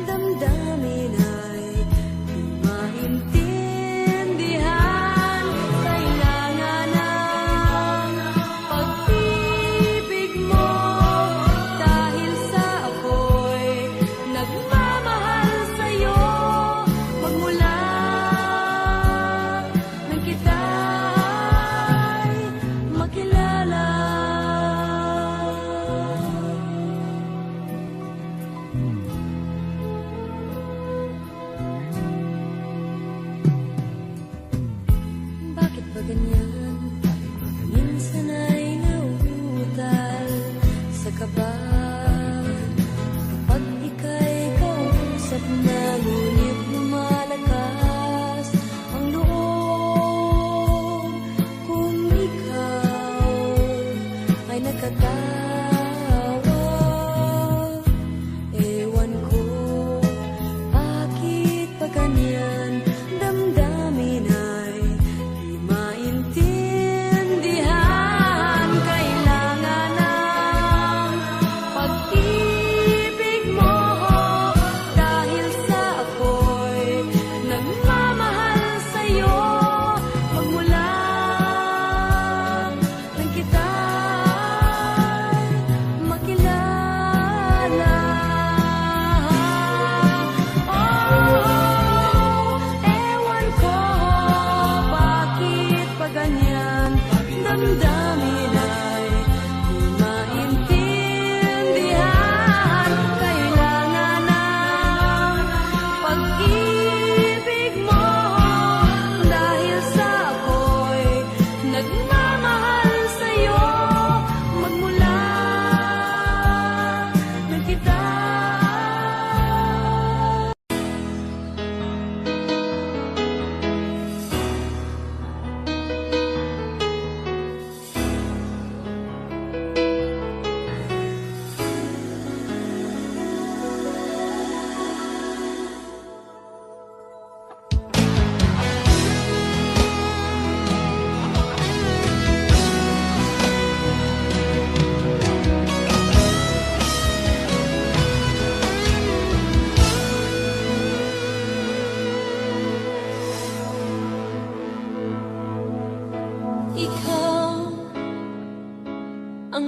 Damdamin ay di maintindihan. Kailangan ng pag-ibig mo, dahil sa ako'y nagmamahal sa'yo. Magmula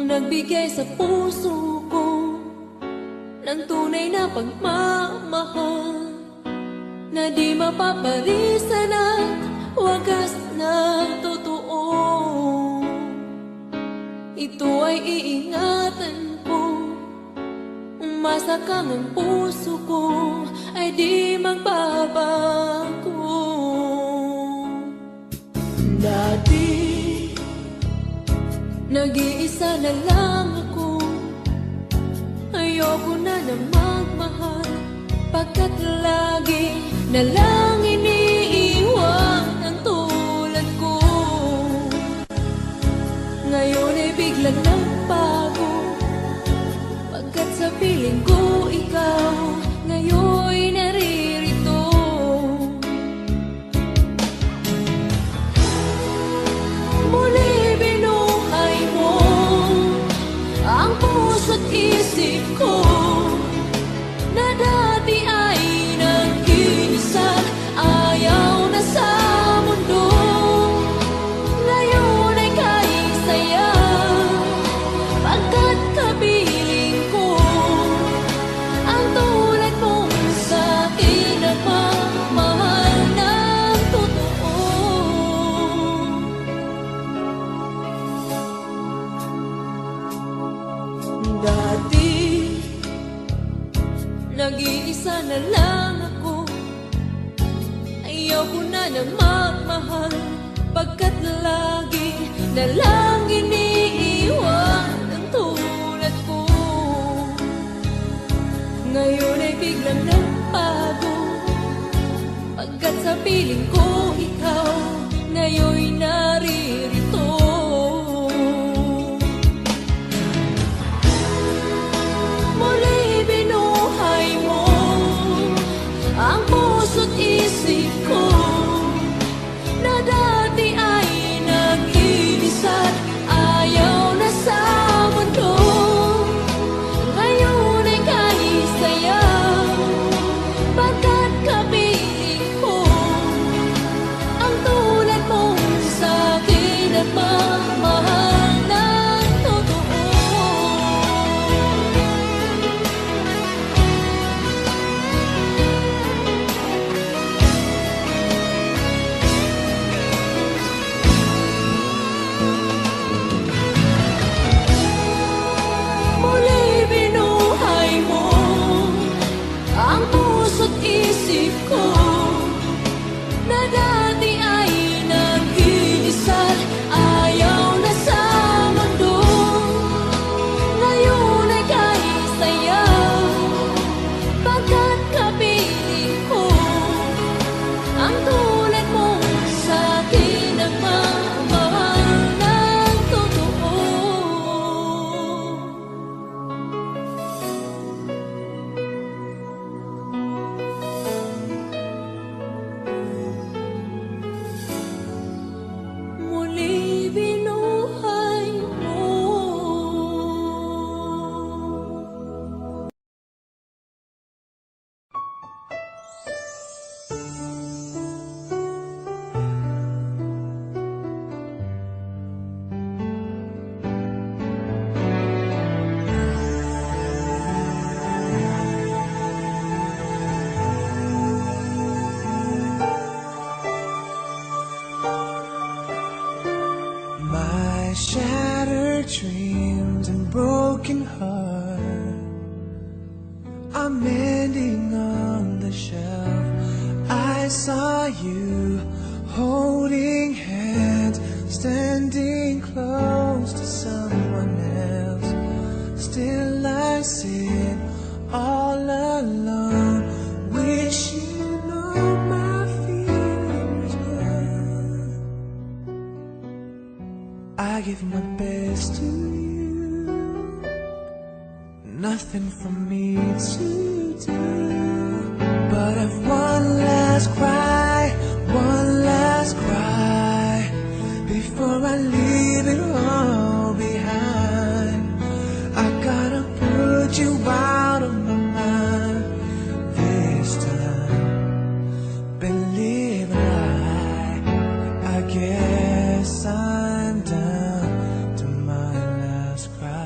ang nagbigay sa puso ko ng tunay na pagmamahal na di mapapalisan at wagas na totoo. Ito ay iingatan ko, umasa kang ang puso ko ay di magbabago. Dati nag-iisa na lang ako, ayoko na na magmahal, pagkat lagi na lang iniiwan ang tulad ko. Ngayon ay biglang nagbago, pagkat sa piling ko ikaw ngayon naririto. Muli binuhay mo ang puso't isip ko na dati ay nag-iisang ayaw na sa mundo. Ngayon ay kahit saya, pagkat kapiling ko ang tulad mong sa'kin na pagmamahal ng totoo. Dati nag-iisa na lang ako, ayoko na na magmahal, pagkat lagi na lang iniiwan ang tulad ko. Ngayon ay biglang nagbago, pagkat sa piling ko ikaw ngayon naririto. Muli binuhay mo ang puso't isip ko na dati ay nag-iisa't ayaw na sa mundo. Ngayon ay kahit saya, pagkat kapiling ko ang tulad mong sa'kin at magmahal ng totoo. Muli binuhay mo ang puso't isip ko na dati ay nag-iisa't ayaw na sa mundo. Ngayon ay kahit saya, pagkat kapiling ko ang tulad mong sa'kin ang magmahal ng totoo. Muli binuhay mo. My shattered dreams and broken heart are mending on the shelf. I saw you holding hands, standing close to someone else. Still I sit all alone, wish you know my feelings well. I give my best to you, nothing for me to do but have one last cry, one last cry before I leave it all behind. I gotta put you out of my mind this time. Believe it, I guess I'm down to my last cry.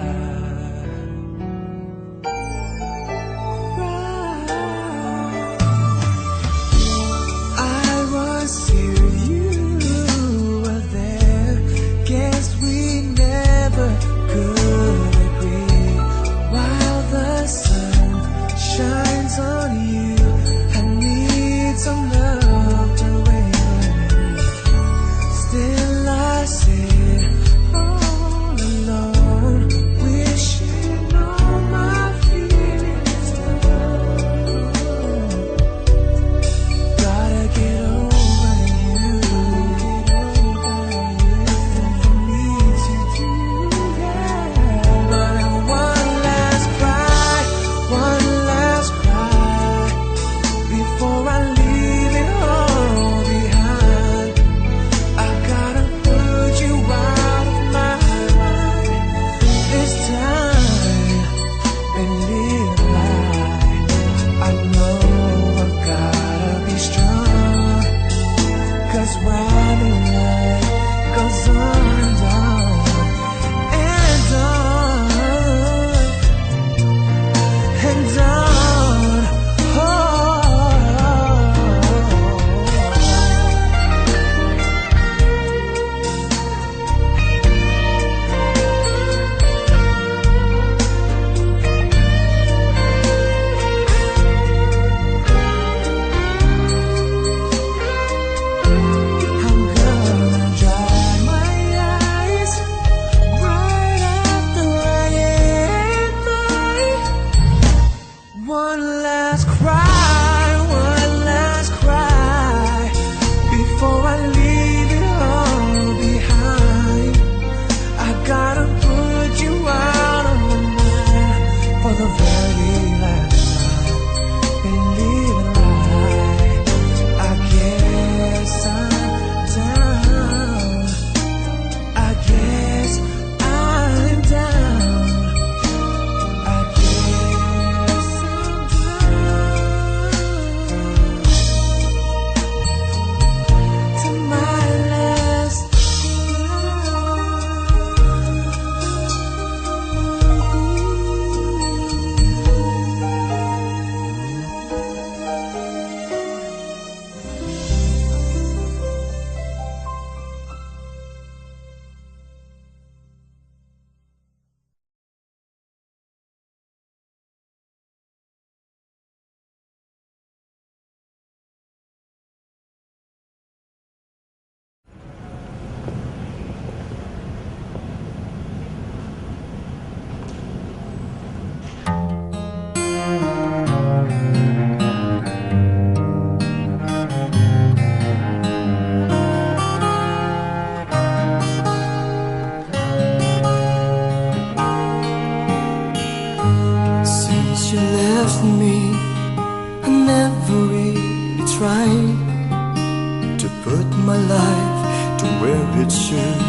to put my life to where it should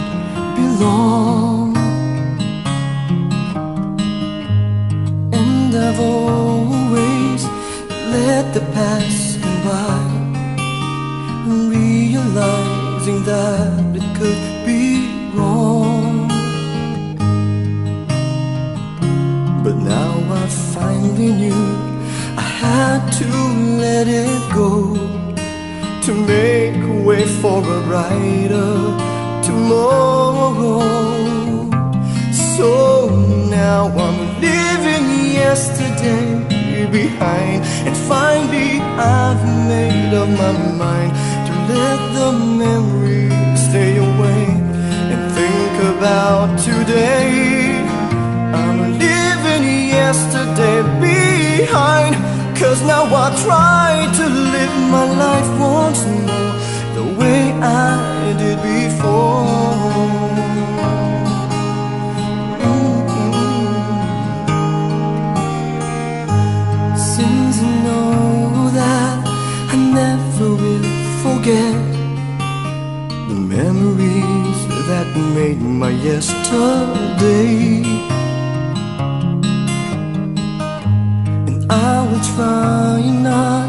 belong. And I've always let the past go by, realizing that it could be wrong. But now I finally knew I had to let it go to make way for a brighter tomorrow. So now I'm leaving yesterday behind, and finally I've made up my mind to let the memories stay away and think about today. I'm leaving yesterday behind, 'cause now I try to live my life once more the way I did before. Since I know that I never will forget the memories that made my yesterday, I will try not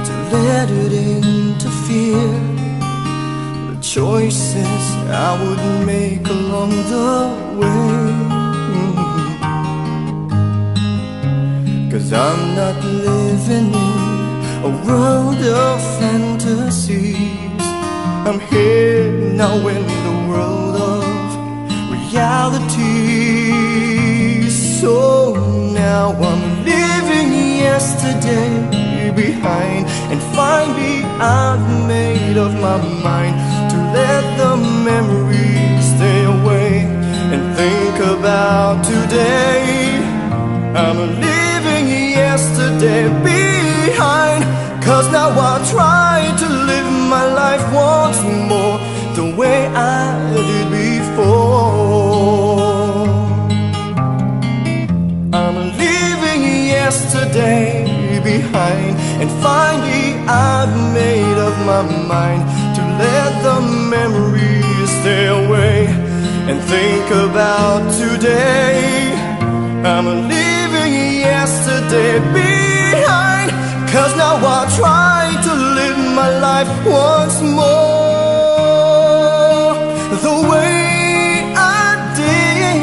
to let it interfere the choices I would make along the way. 'Cause I'm not living in a world of fantasies. I'm here now in the world of reality. So now I'm leaving yesterday behind, and finally I've made up my mind to let the memories stay away and think about today. I'm leaving yesterday behind, 'cause now I try to live my life once more the way I did before. I'm leaving yesterday behind, and finally I've made up my mind to let the memories stay away and think about today. I'm leaving yesterday behind, 'cause now I try to live my life once more the way I did.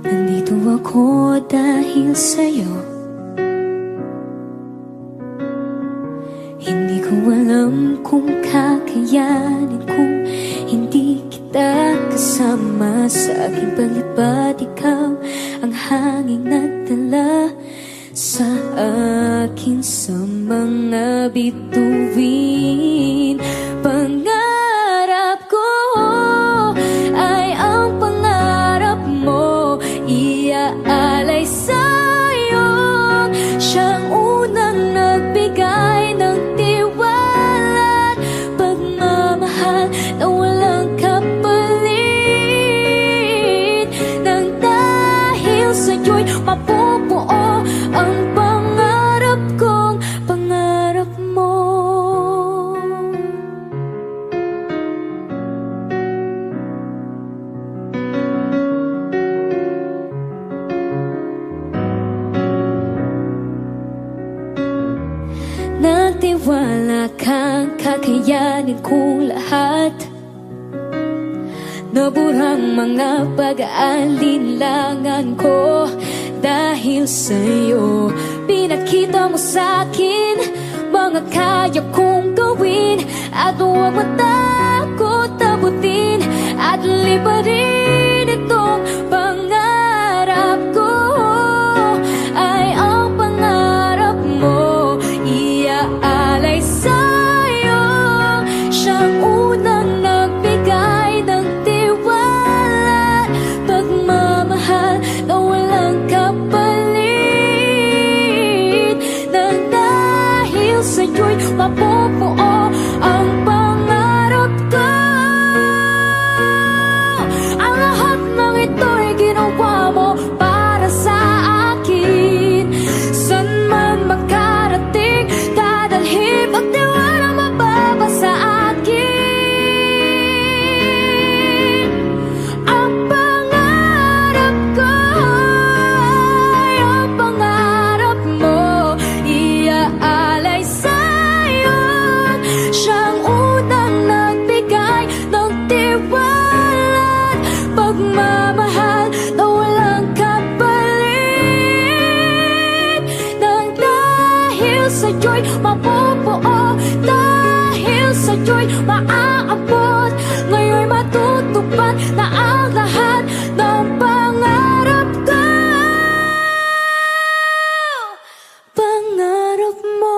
Nandito ako dahil sa'yo. Hindi ko alam kung kakayanin kung hindi kita kasama. Sa aking palipad, ikaw ang hanging nagdala sa akin sa mga bituin. Pangarap ko ay ang pangarap mo, iaalay sa'yo. Siyang unang nagbigay ng tiwala at pagmamahal na walang kapalit. Nang dahil sa'yo'y mapupuo ang pangarap kong pangarap mo. Nagtiwala kang kakayanin kong lahat. Naburang mga pag-aalinlangan ko. Dahil sa'yo, pinakita mo sa'kin mga kaya kong gawin. At huwag matakot abutin at liparin itong pangarap ko. Ay ang pangarap mo, iaalay sa'yo. Siyang unang nagbigay ng tiwala, pagmamahal na walang kapalit. Nang dahil sa'yo'y mapupuo ang pangarap ko. Ang lahat ng ito'y ginawa mo para sa akin. San man makarating, dadalhin pagtiwala mababa sa akin. Ang pangarap ko ay ang pangarap mo, iaalay sa'yo. Siyang unang nagbigay ng tiwala at pagmamahal na walang kapalit. Nang dahil sa'yo'y mapupuo, dahil sa'yo'y maaabot, ngayon'y matutupad na ang lahat ng pangarap ko. Pangarap mo.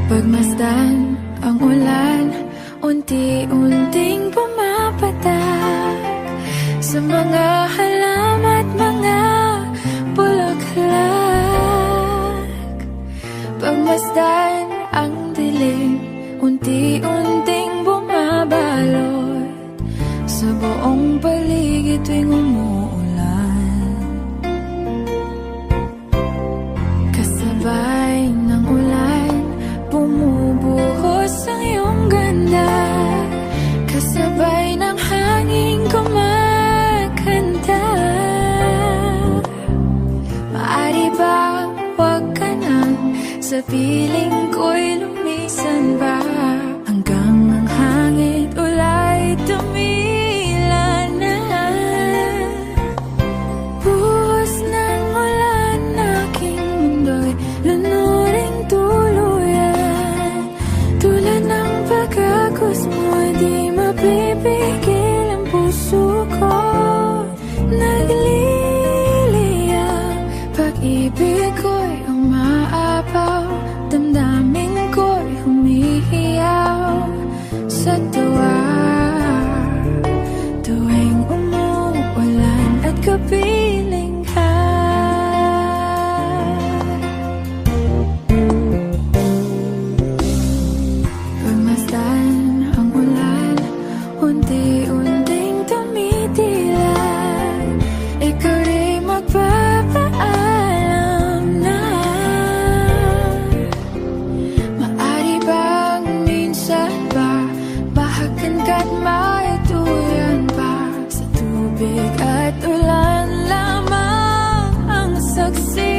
Pagmasdan ang ulan, unti-unting pumapatak sa mga halaman at mga bulaklak. Pagmasdan ang dilim, unti-unting bumabalot sa buong paligid tuwing umuulan. Kasabay ng ulan, bumubuhos ang iyong ganda. Kasabay ng hangin kumakanta. Maari ba wag ka nang sa piling ko'y lumisan ba, hanggang ang hangin ulay tumila na. Buhos ng ulan, aking mundo'y lunuring tuluyan. Tulad ng pagkagos mo, di mapipigil ang puso ko. Nagliliyab, pag-ibig ko'y umaapaw, damdamin ko'y humihiyaw sa tuwa. Tuwing umuulan at kapiling ka, pagmasdan ang ulan, unti-unting tumitilay. Ikaw rin magpapaalam na. Maari bang minsan ba bahagan ka't maituyan pa, sa tubig at ulan lamang ang saksi.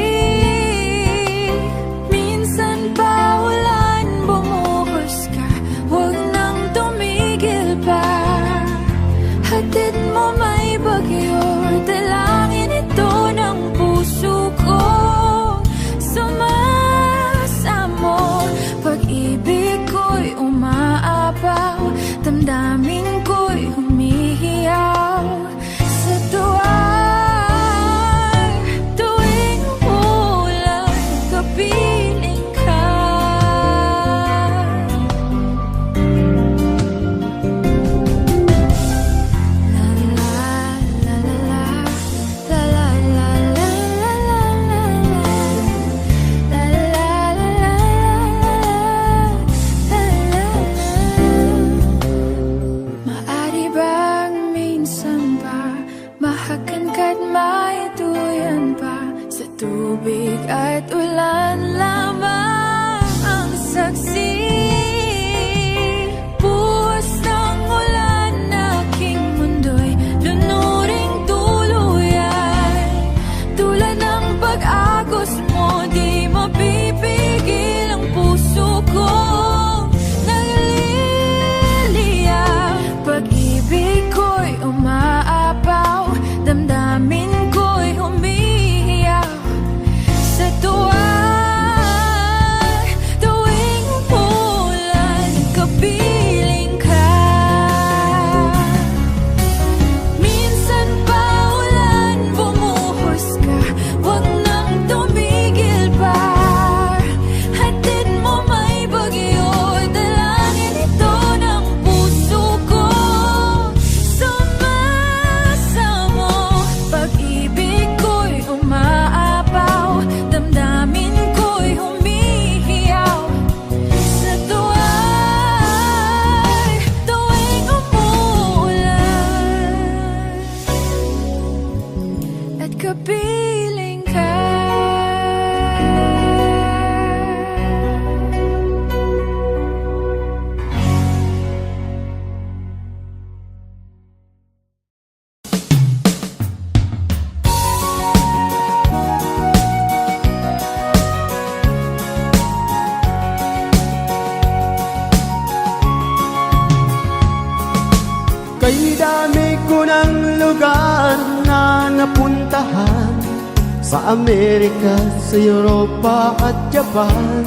Minsan pa ulan, bumuhos ka, huwag nang tumigil pa. Hatid mo may bagyo, dalangin ito ng puso ko. Sumasamo, pag-ibig ko'y umaapaw, damdamin ko'y humihiyaw sa tuwa. Tuwing umuulan, kapiling ka. La la la la la, la la la la la la la, la la la la la. Maari bang minsan ba mahagan ka't maituyan pa, sa tubig at ulan lamang ang saksi. Buhos ng ulan, aking mundo'y lunuring tuluyan. Tulad ng pag-agos mo, di mapipigil ang puso ko. Nagliliyab, pag-ibig ko'y umaapaw, damdamin ko'y humihiyaw sa tuwa. Tuwing umuulan, kapiling ka. Kay dami ko ng lugar na napuntahan, sa Amerika, sa Europa at Japan.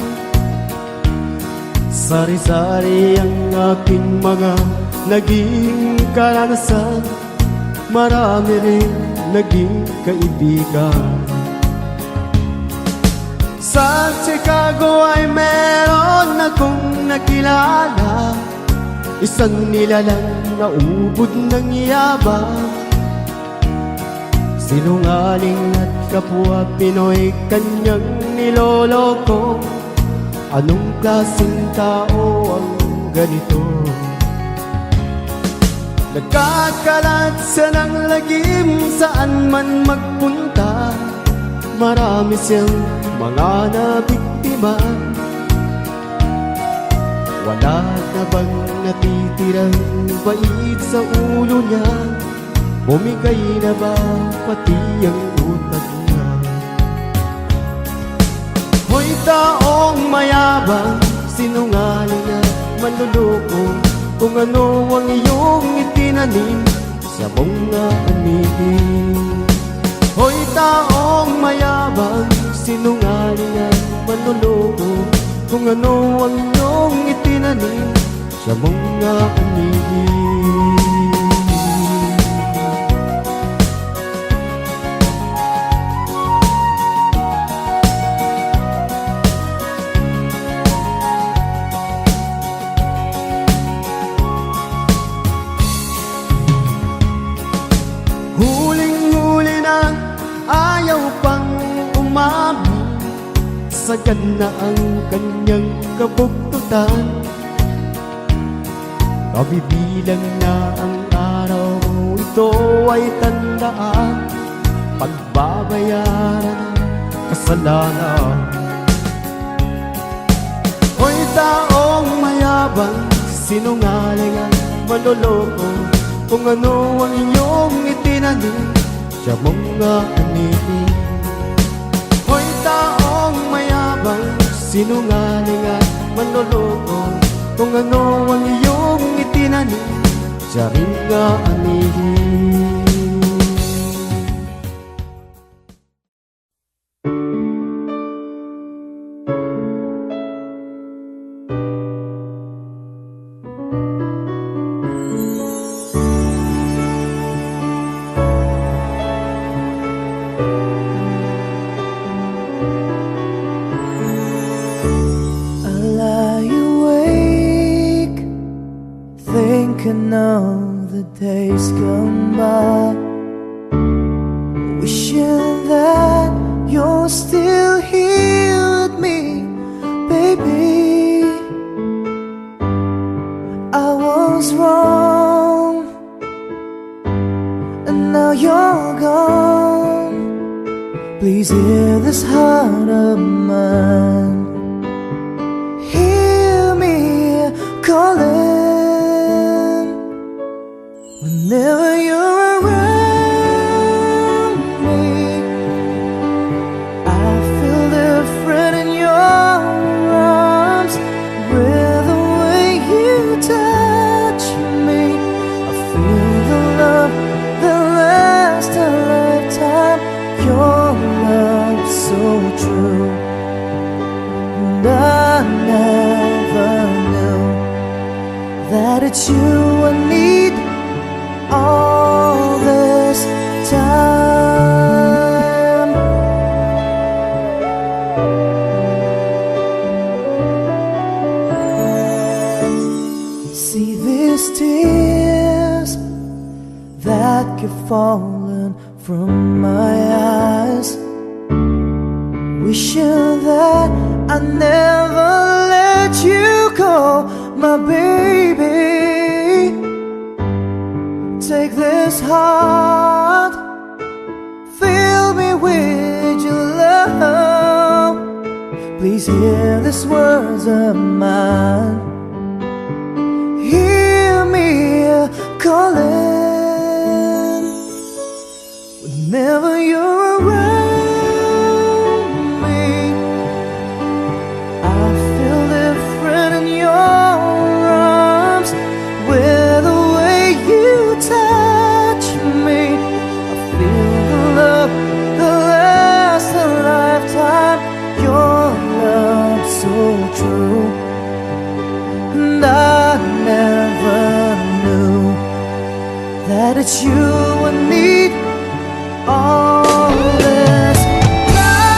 Sari-sari ang aking mga naging karanasan, marami rin naging kaibigan. Sa Chicago ay meron akong nakilala, isang nilalang na ubod ng yabang. Sinungaling at kapwa Pinoy kanyang niloloko. Anong klaseng tao ang ganito? Nagkakalat siya ng lagim saan man magpunta, marami siyang mga nabiktima. Wala na bang natitirang bait sa ulo niya? Bumigay na ba pati ang utak niya? Hoy taong mayabang, sinungaling at manluloko, kung ano ang iyong itinanim sa mga anigin. Hoy taong mayabang, sinungaling at manluloko, kung ano ang iyong itinanim sa mga anigin. Huling-huli na, ayaw pang umamin, sagad na ang kanyang kabugtutan. Kabibilang na ang araw, ito ay tandaan, pagbabayaran ng kasalanan. Hoy taong mayabang, sinungaling at manloloko, kung ano ang iyong itinanim sa mga anigin. Hoy taong mayabang, sinungaling at manloloko, kung ano ang iyong itinanim sa mga anigin. Thinking of the days gone by, wishing that you're still here with me, baby. I was wrong, and now you're gone. Please hear this heart of mine, hear me calling. Whenever you're around me, I feel different in your arms. With the way you touch me, I feel the love that lasts a lifetime. Your love so true, and I never knew that it's you I need all this time. See these tears that keep falling from my eyes, wishing that I never let you go, my baby. Take this heart, fill me Please hear these words of mine. Hear me calling whenever you're around me. I feel different in your arms, with the way you touch me. I feel the love that lasts a lifetime. Your love so true, and I never knew that it's you I need all this time,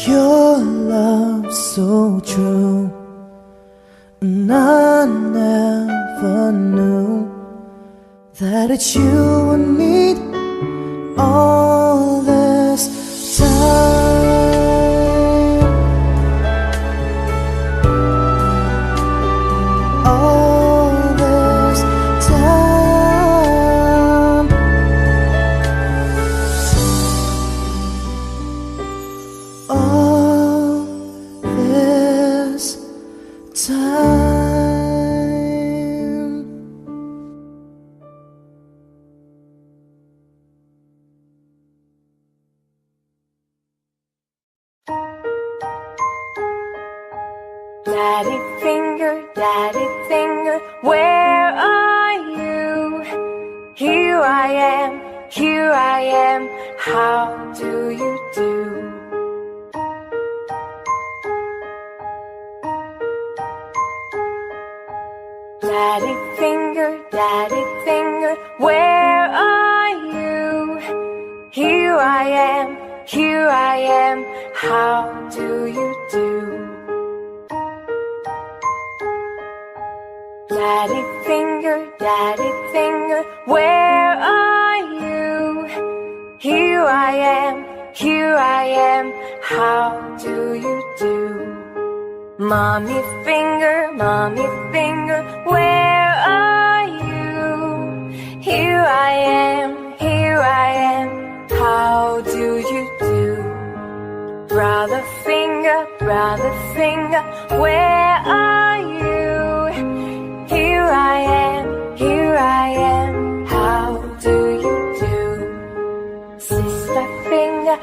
Your love so true, and I never knew that it's you I need all this time. All this time. All this time. Daddy finger, where are you? Here I am, how do you do? Daddy finger, where are you? Here I am, how do you do? Daddy finger, where are you? Here I am, how do you do? Mommy finger, where are you? Here I am, how do you do? Brother finger, where are you? Here I am, how do you do? Sister finger,